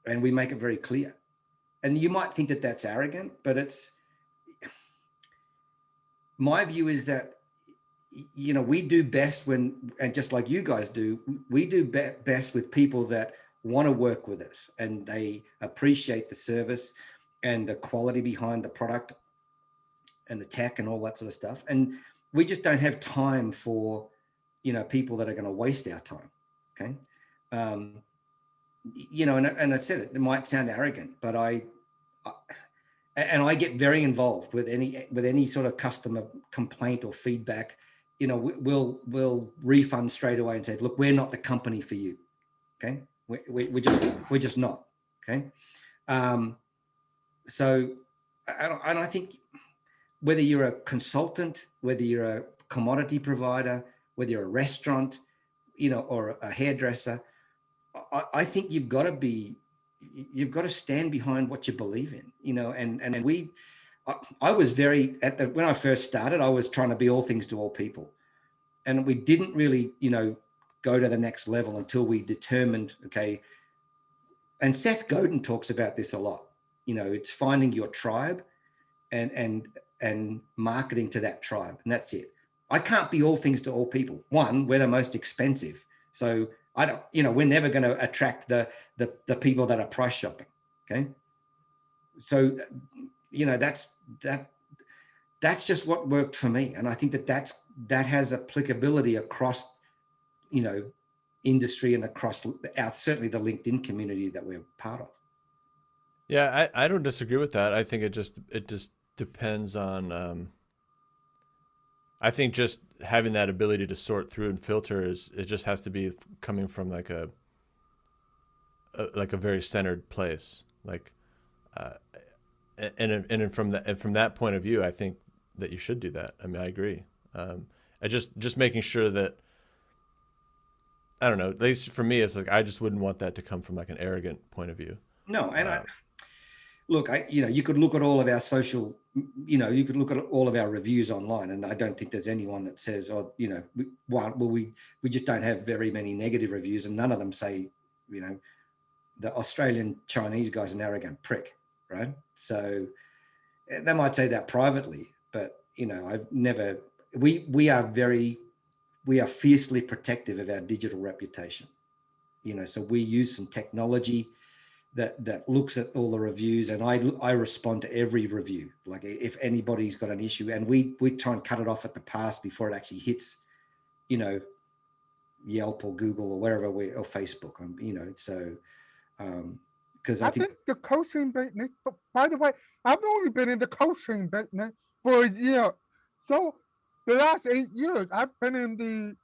And we make it very clear. And you might think that that's arrogant, but my view is that, we do best when, and just like you guys do, we do best with people that want to work with us and they appreciate the service and the quality behind the product and the tech and all that sort of stuff. And we just don't have time for, people that are going to waste our time. Okay. And I said it might sound arrogant, but I get very involved with any sort of customer complaint or feedback. we'll refund straight away and say, look, we're not the company for you. Okay, we're just not. Okay, so and I think whether you're a consultant, whether you're a commodity provider, whether you're a restaurant, or a hairdresser, I think you've got to stand behind what you believe in, and I was when I first started, I was trying to be all things to all people. And we didn't really, go to the next level until we determined, okay. And Seth Godin talks about this a lot. It's finding your tribe and marketing to that tribe. And that's it. I can't be all things to all people. One, we're the most expensive. So I don't, we're never going to attract the people that are price shopping. Okay. So, that's just what worked for me. And I think that has applicability across, industry and across certainly the LinkedIn community that we're part of. Yeah, I don't disagree with that. I think it just depends on, I think just having that ability to sort through and filter it just has to be coming from like a very centered place. Like, and from that point of view, I think that you should do that. I mean, I agree. I just making sure that, I don't know, at least for me, it's like, I just wouldn't want that to come from like an arrogant point of view. No. And you could look at all of our social, you could look at all of our reviews online, and I don't think there's anyone that says, we just don't have very many negative reviews, and none of them say, the Australian Chinese guy's an arrogant prick, right? So they might say that privately, but I've never. We are fiercely protective of our digital reputation, so we use some technology that looks at all the reviews, and I respond to every review. Like if anybody's got an issue, and we try and cut it off at the pass before it actually hits, Yelp or Google or wherever or Facebook, so because I think the coaching business, by the way, I've only been in the coaching business for a year. So the last 8 years, I've been in the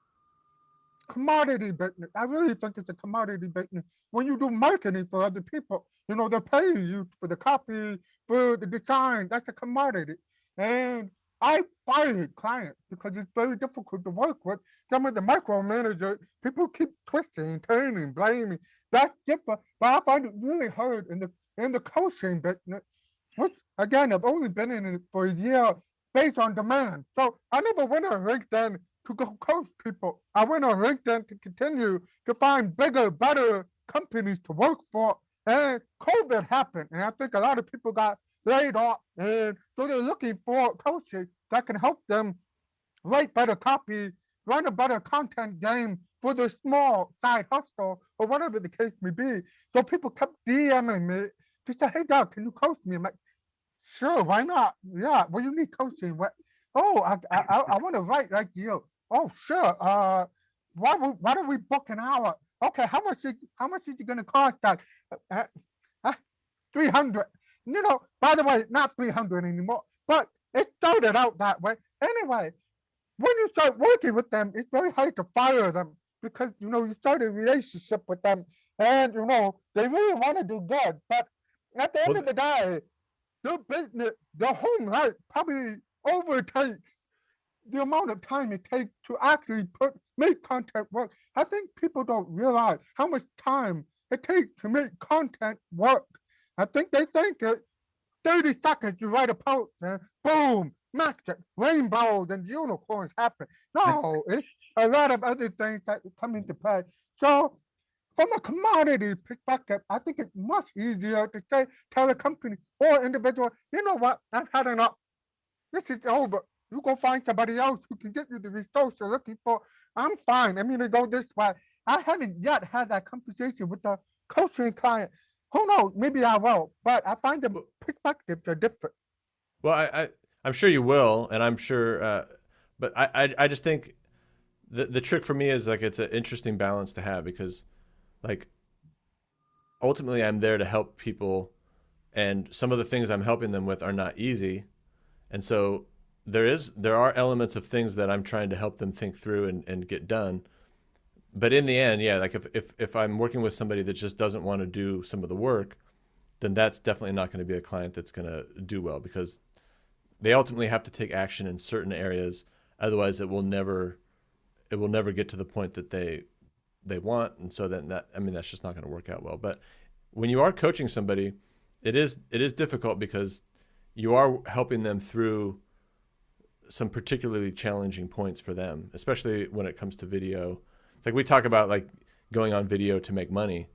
commodity business. I really think it's a commodity business. When you do marketing for other people, they're paying you for the copy, for the design. That's a commodity. And I fired clients because it's very difficult to work with. Some of the micromanagers, people keep twisting, turning, blaming. That's different. But I find it really hard in the coaching business, which again, I've only been in it for a year based on demand. So I never went on LinkedIn to go coach people. I went on LinkedIn to continue to find bigger, better companies to work for. And COVID happened, and I think a lot of people got laid off, and so they're looking for coaches that can help them write better copy, run a better content game for their small side hustle or whatever the case may be. So people kept DMing me to say, "Hey, Doug, can you coach me?" I'm like, "Sure, why not? Yeah, well, you need coaching. What? Oh, I want to write like you. Oh, sure. Why don't we book an hour? Okay, how much is it going to cost? That 300. By the way, not 300 anymore, but it started out that way. Anyway, when you start working with them, it's very hard to fire them because, you start a relationship with them and, they really want to do good. But at the end of the day, their business, their home life probably overtakes the amount of time it takes to actually make content work. I think people don't realize how much time it takes to make content work. I think they think it 30 seconds you write a post and boom, magic, rainbows and unicorns happen. No, it's a lot of other things that come into play. So from a commodity perspective, I think it's much easier to tell a company or individual, you know what, I've had enough. This is over. You go find somebody else who can get you the results you're looking for. I'm fine. I'm going to go this way. I haven't yet had that conversation with the coaching client. Who knows? Maybe I will. But I find the perspectives are different. Well, I'm sure you will, and I'm sure. But I just think the trick for me is like it's an interesting balance to have because, like, ultimately I'm there to help people, and some of the things I'm helping them with are not easy, and so there are elements of things that I'm trying to help them think through and get done. But in the end, yeah, like if I'm working with somebody that just doesn't want to do some of the work, then that's definitely not going to be a client that's going to do well, because they ultimately have to take action in certain areas. Otherwise, it will never get to the point that they want. And so then that's just not going to work out well. But when you are coaching somebody, it is difficult because you are helping them through some particularly challenging points for them, especially when it comes to video. It's like we talk about like going on video to make money,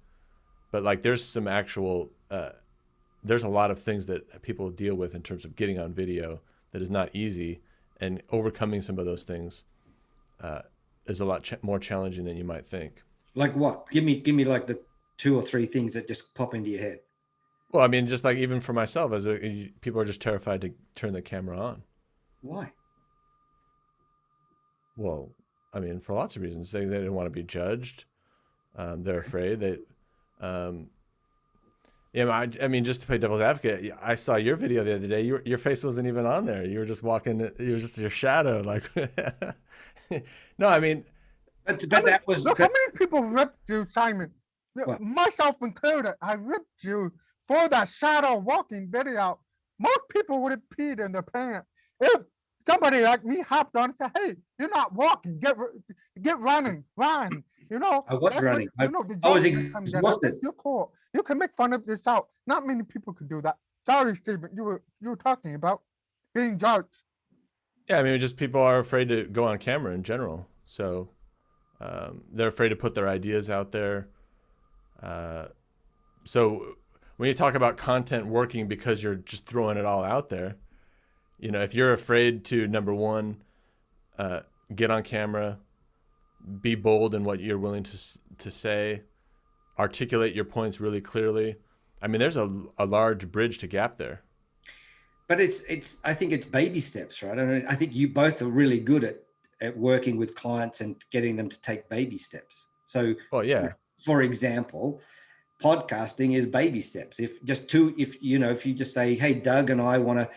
but like there's some actual there's a lot of things that people deal with in terms of getting on video that is not easy, and overcoming some of those things is a lot more challenging than you might think. Like what? Give me like the 2 or 3 things that just pop into your head. Well, I mean, just like even for myself, people are just terrified to turn the camera on. Why? Well, I mean, for lots of reasons. They don't want to be judged. They're afraid that. I mean, just to play devil's advocate, I saw your video the other day. Your face wasn't even on there. You were just walking. You were just your shadow. Like, no, I mean, but that was. Look, how many people ripped you, Simon? What? Myself included. I ripped you for that shadow walking video. Most people would have peed in their pants. If somebody like me hopped on and said, "Hey, you're not walking. Get running, run." You know, I was running. I was exhausted. You're cool. You can make fun of yourself. Not many people could do that. Sorry, Stephen. You were talking about being judged. Yeah, I mean, just people are afraid to go on camera in general. So they're afraid to put their ideas out there. So when you talk about content working because you're just throwing it all out there, you know, if you're afraid to, number one, get on camera, be bold in what you're willing to say, articulate your points really clearly. I mean, there's a large bridge to gap there. But I think it's baby steps, right? I think you both are really good at working with clients and getting them to take baby steps. So, for example, podcasting is baby steps. If you just say, "Hey, Doug and I want to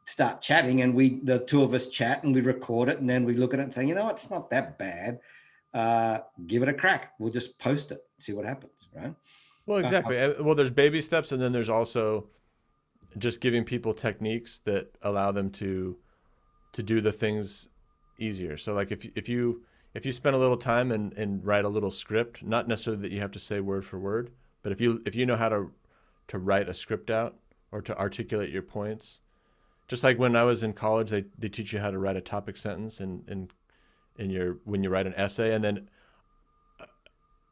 start chatting," and the 2 of us chat and we record it, and then we look at it and say, "You know what? It's not that bad. Give it a crack. We'll just post it, see what happens," right? Well, exactly. Well, there's baby steps, and then there's also just giving people techniques that allow them to do the things easier. So like if you spend a little time and write a little script, not necessarily that you have to say word for word, but if you know how to write a script out or to articulate your points, just like when I was in college, they teach you how to write a topic sentence when you write an essay, and then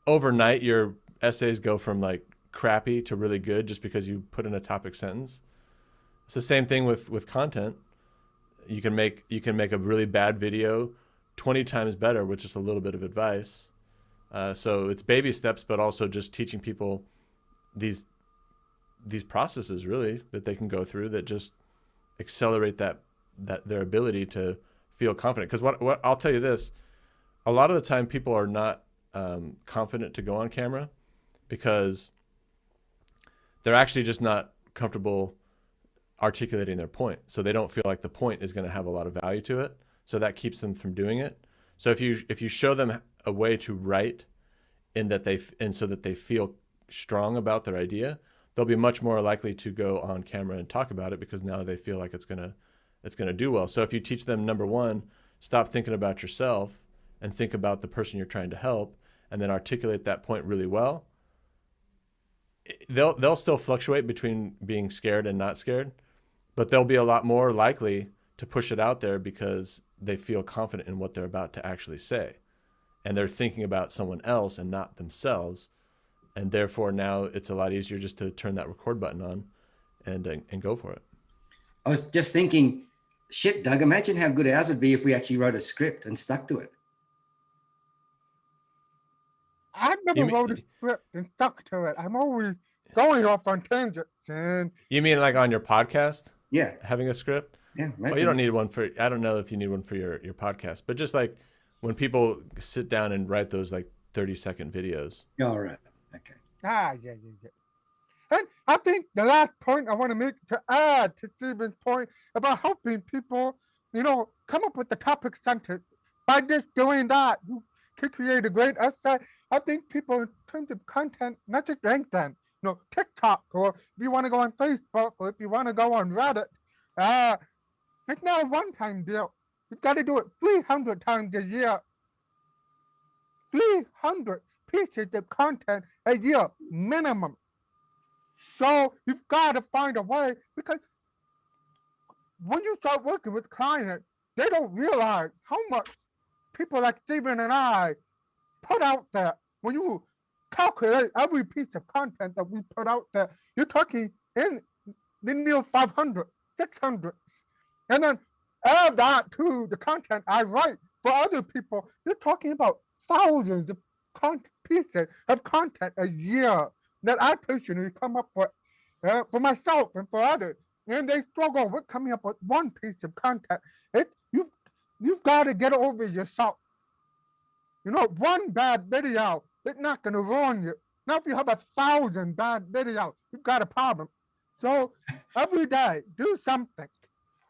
overnight your essays go from like crappy to really good just because you put in a topic sentence. It's the same thing with content. You can make a really bad video 20 times better with just a little bit of advice. So it's baby steps, but also just teaching people these processes really that they can go through that just accelerate that their ability to feel confident. Because what I'll tell you this, a lot of the time people are not confident to go on camera because they're actually just not comfortable articulating their point. So they don't feel like the point is going to have a lot of value to it. So that keeps them from doing it. So if you show them a way to write so that they feel strong about their idea, they'll be much more likely to go on camera and talk about it because now they feel like it's gonna do well. So if you teach them, number one, stop thinking about yourself and think about the person you're trying to help, and then articulate that point really well, they'll still fluctuate between being scared and not scared, but they'll be a lot more likely to push it out there because they feel confident in what they're about to actually say, and they're thinking about someone else and not themselves. And therefore now it's a lot easier just to turn that record button on and go for it. I was just thinking, shit, Doug, imagine how good ours would be if we actually wrote a script and stuck to it. I've never wrote a script and stuck to it. I'm always going off on tangents. And you mean like on your podcast? Yeah. Having a script? Yeah. Well, you don't need one I don't know if you need one for your podcast, but just like when people sit down and write those like 30-second videos. All right. Okay. Yeah. And I think the last point I want to make to add to Stephen's point about helping people come up with the topic sentence. By just doing that, you can create a great essay. I think people, in terms of content, not just LinkedIn, TikTok, or if you want to go on Facebook, or if you want to go on Reddit, it's not a one-time deal. You've got to do it 300 times a year. 300 pieces of content a year minimum. So you've got to find a way, because when you start working with clients, they don't realize how much people like Steven and I put out there. When you calculate every piece of content that we put out there, you're talking in the near 500, 600. And then add that to the content I write for other people, you're talking about thousands of pieces of content a year that I personally come up with for myself and for others. And they struggle with coming up with one piece of content. You've got to get over yourself. One bad video, it's not going to ruin you. Now, if you have 1,000 bad videos, you've got a problem. So every day, do something.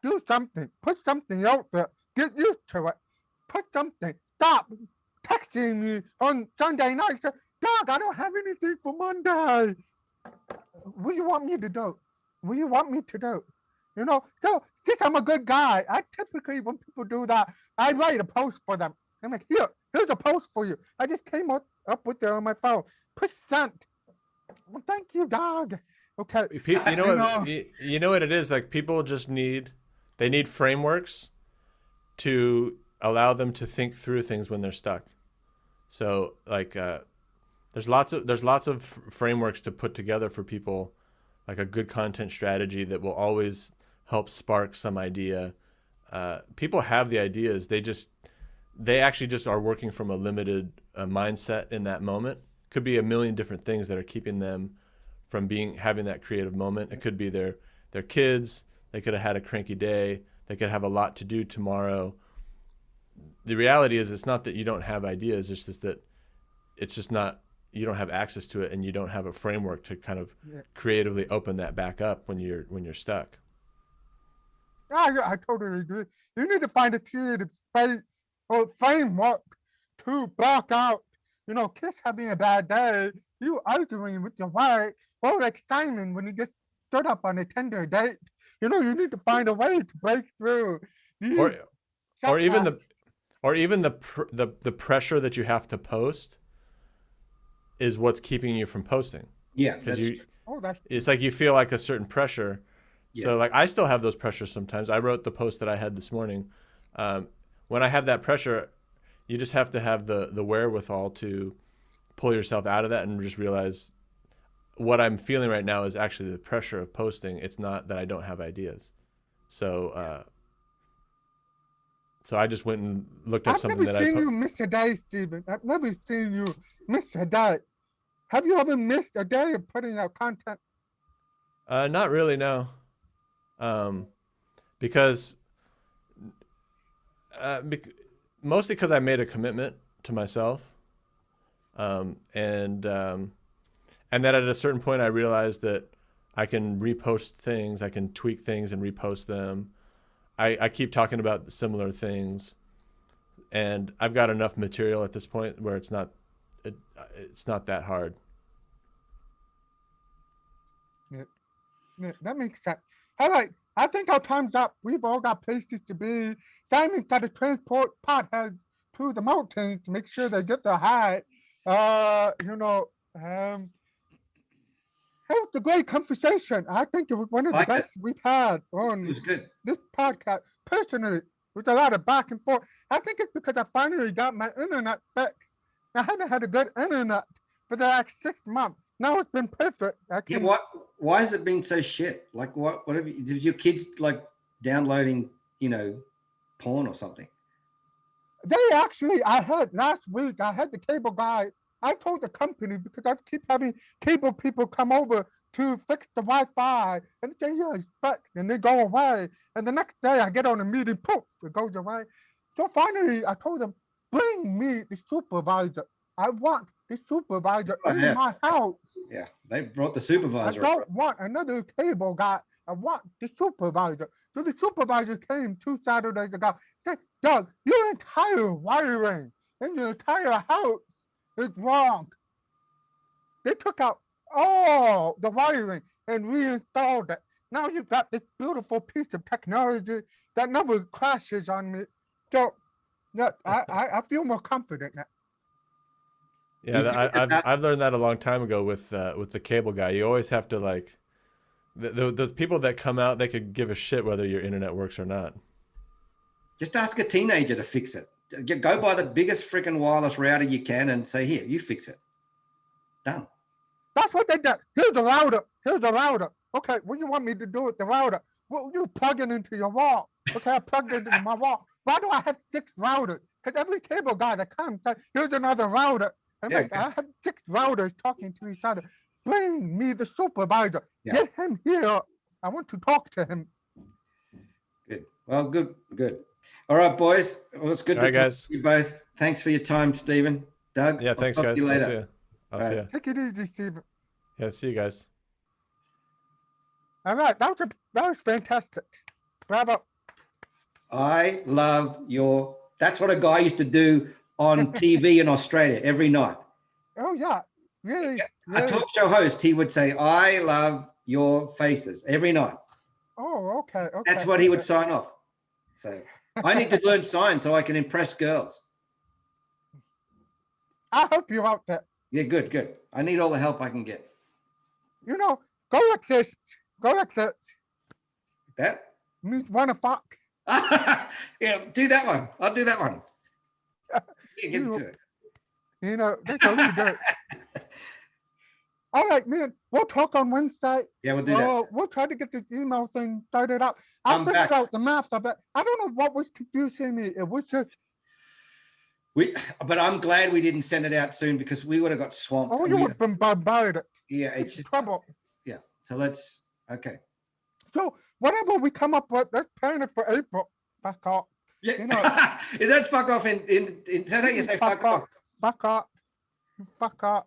Do something. Put something out there. Get used to it. Put something. Stop texting me on Sunday night. Say, Doug, I don't have anything for Monday. What do you want me to do? What do you want me to do? So since I'm a good guy, I typically, when people do that, I write a post for them. I'm like, here's a post for you. I just came up with it on my phone. Percent. Well, thank you, dog. Okay. You know what it is? Like, people just need frameworks to allow them to think through things when they're stuck. So like, there's lots of frameworks to put together for people, like a good content strategy that will always help spark some idea. People have the ideas. They actually just are working from a limited mindset in that moment. Could be a million different things that are keeping them from having that creative moment. It could be their kids. They could have had a cranky day. They could have a lot to do tomorrow. The reality is, it's not that you don't have ideas. It's just that you don't have access to it, and you don't have a framework to kind of creatively open that back up when you're stuck. I totally agree. You need to find a creative space or framework to block out, Kiss having a bad day, you arguing with your wife, or like Simon when he just stood up on a Tinder date. You need to find a way to break through. Or even the pressure that you have to post is what's keeping you from posting. Yeah, it's like you feel like a certain pressure. Yeah. So like, I still have those pressures sometimes. I wrote the post that I had this morning. When I have that pressure, you just have to have the wherewithal to pull yourself out of that and just realize what I'm feeling right now is actually the pressure of posting. It's not that I don't have ideas. So I just went and looked up something that I... I've never seen you miss a day, Steven. I've never seen you miss a day. Have you ever missed a day of putting out content? Not really, no. Because mostly because I made a commitment to myself, and that at a certain point I realized that I can repost things, I can tweak things and repost them. I keep talking about similar things, and I've got enough material at this point where it's not that hard. Yeah, that makes sense. All right, I think our time's up. We've all got places to be. Simon's got to transport potheads to the mountains to make sure they get their high. It was a great conversation. I think it was one of the best we've had on this podcast. Personally, with a lot of back and forth. I think it's because I finally got my internet fixed. I haven't had a good internet for the last 6 months. Now it's been perfect. Why has it been so shit? Like, what have you? Did your kids like downloading, porn or something? I heard last week, I had the cable guy. I told the company, because I keep having cable people come over to fix the Wi-Fi, and they say, yeah, it's fixed, and they go away. And the next day I get on a meeting, poof, it goes away. So finally I told them, bring me the supervisor. I want the supervisor Oh, in yeah. my house. Yeah, they brought the I supervisor. over. don't want another cable guy. I want the supervisor. So the supervisor came 2 Saturdays ago. Said, Doug, your entire wiring in your entire house is wrong. They took out all the wiring and reinstalled it. Now you've got this beautiful piece of technology that never crashes on me. So yeah, I feel more confident now. Yeah, You think that- I've learned that a long time ago with the cable guy. You always have to like those people that come out. They could give a shit whether your internet works or not. Just ask a teenager to fix it. Go buy the biggest freaking wireless router you can and say, here, you fix it. Done. That's what they did. Here's the router. Here's the router. Okay, what do you want me to do with the router? Well, you plug it into your wall. Okay, I plugged it into my wall. Why do I have 6 routers? Because every cable guy that comes says, here's another router. I'm Yeah, like, I have 6 routers talking to each other. Bring me the supervisor. Yeah. Get him here. I want to talk to him. Good. Well, good. All right, boys. Well, it's good All to right, talk guys. to you both. Thanks for your time, Stephen. Doug. Yeah, I'll thanks, talk to guys. you I'll see later. you. I'll All see right. you. Take it easy, Steven. Yeah, see you guys. All right, that was fantastic. Bravo. I love your. That's what a guy used to do on TV in Australia every night. Oh yeah, really. A talk show host, he would say, I love your faces every night. Oh, okay. That's what he would sign off. So I need to learn signs so I can impress girls. I'll help you out there. Yeah, good. I need all the help I can get. You know, go like this. Go like this. That? Me wanna fuck. Yeah, do that one. I'll do that one. Yeah, get to it. You know, that's what we do. All right, man. We'll talk on Wednesday. Yeah, we'll do that. We'll try to get this email thing started up. I'll I'm figure back. out the math of it. I don't know what was confusing me. It was just, But I'm glad we didn't send it out soon because we would have got swamped. you would have been bombarded. Yeah, It's it's trouble. yeah. So okay. So whatever we come up with, let's plan it for April. Fuck off. Yeah. You know- Is that fuck off in is that how you say fuck off? Fuck off. Fuck off.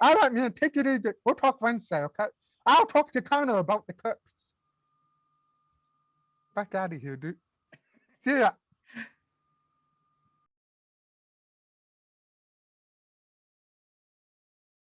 All right, man. Take it easy. We'll talk Wednesday, okay? I'll talk to Connor about the clips. Fuck out of here, dude. See ya.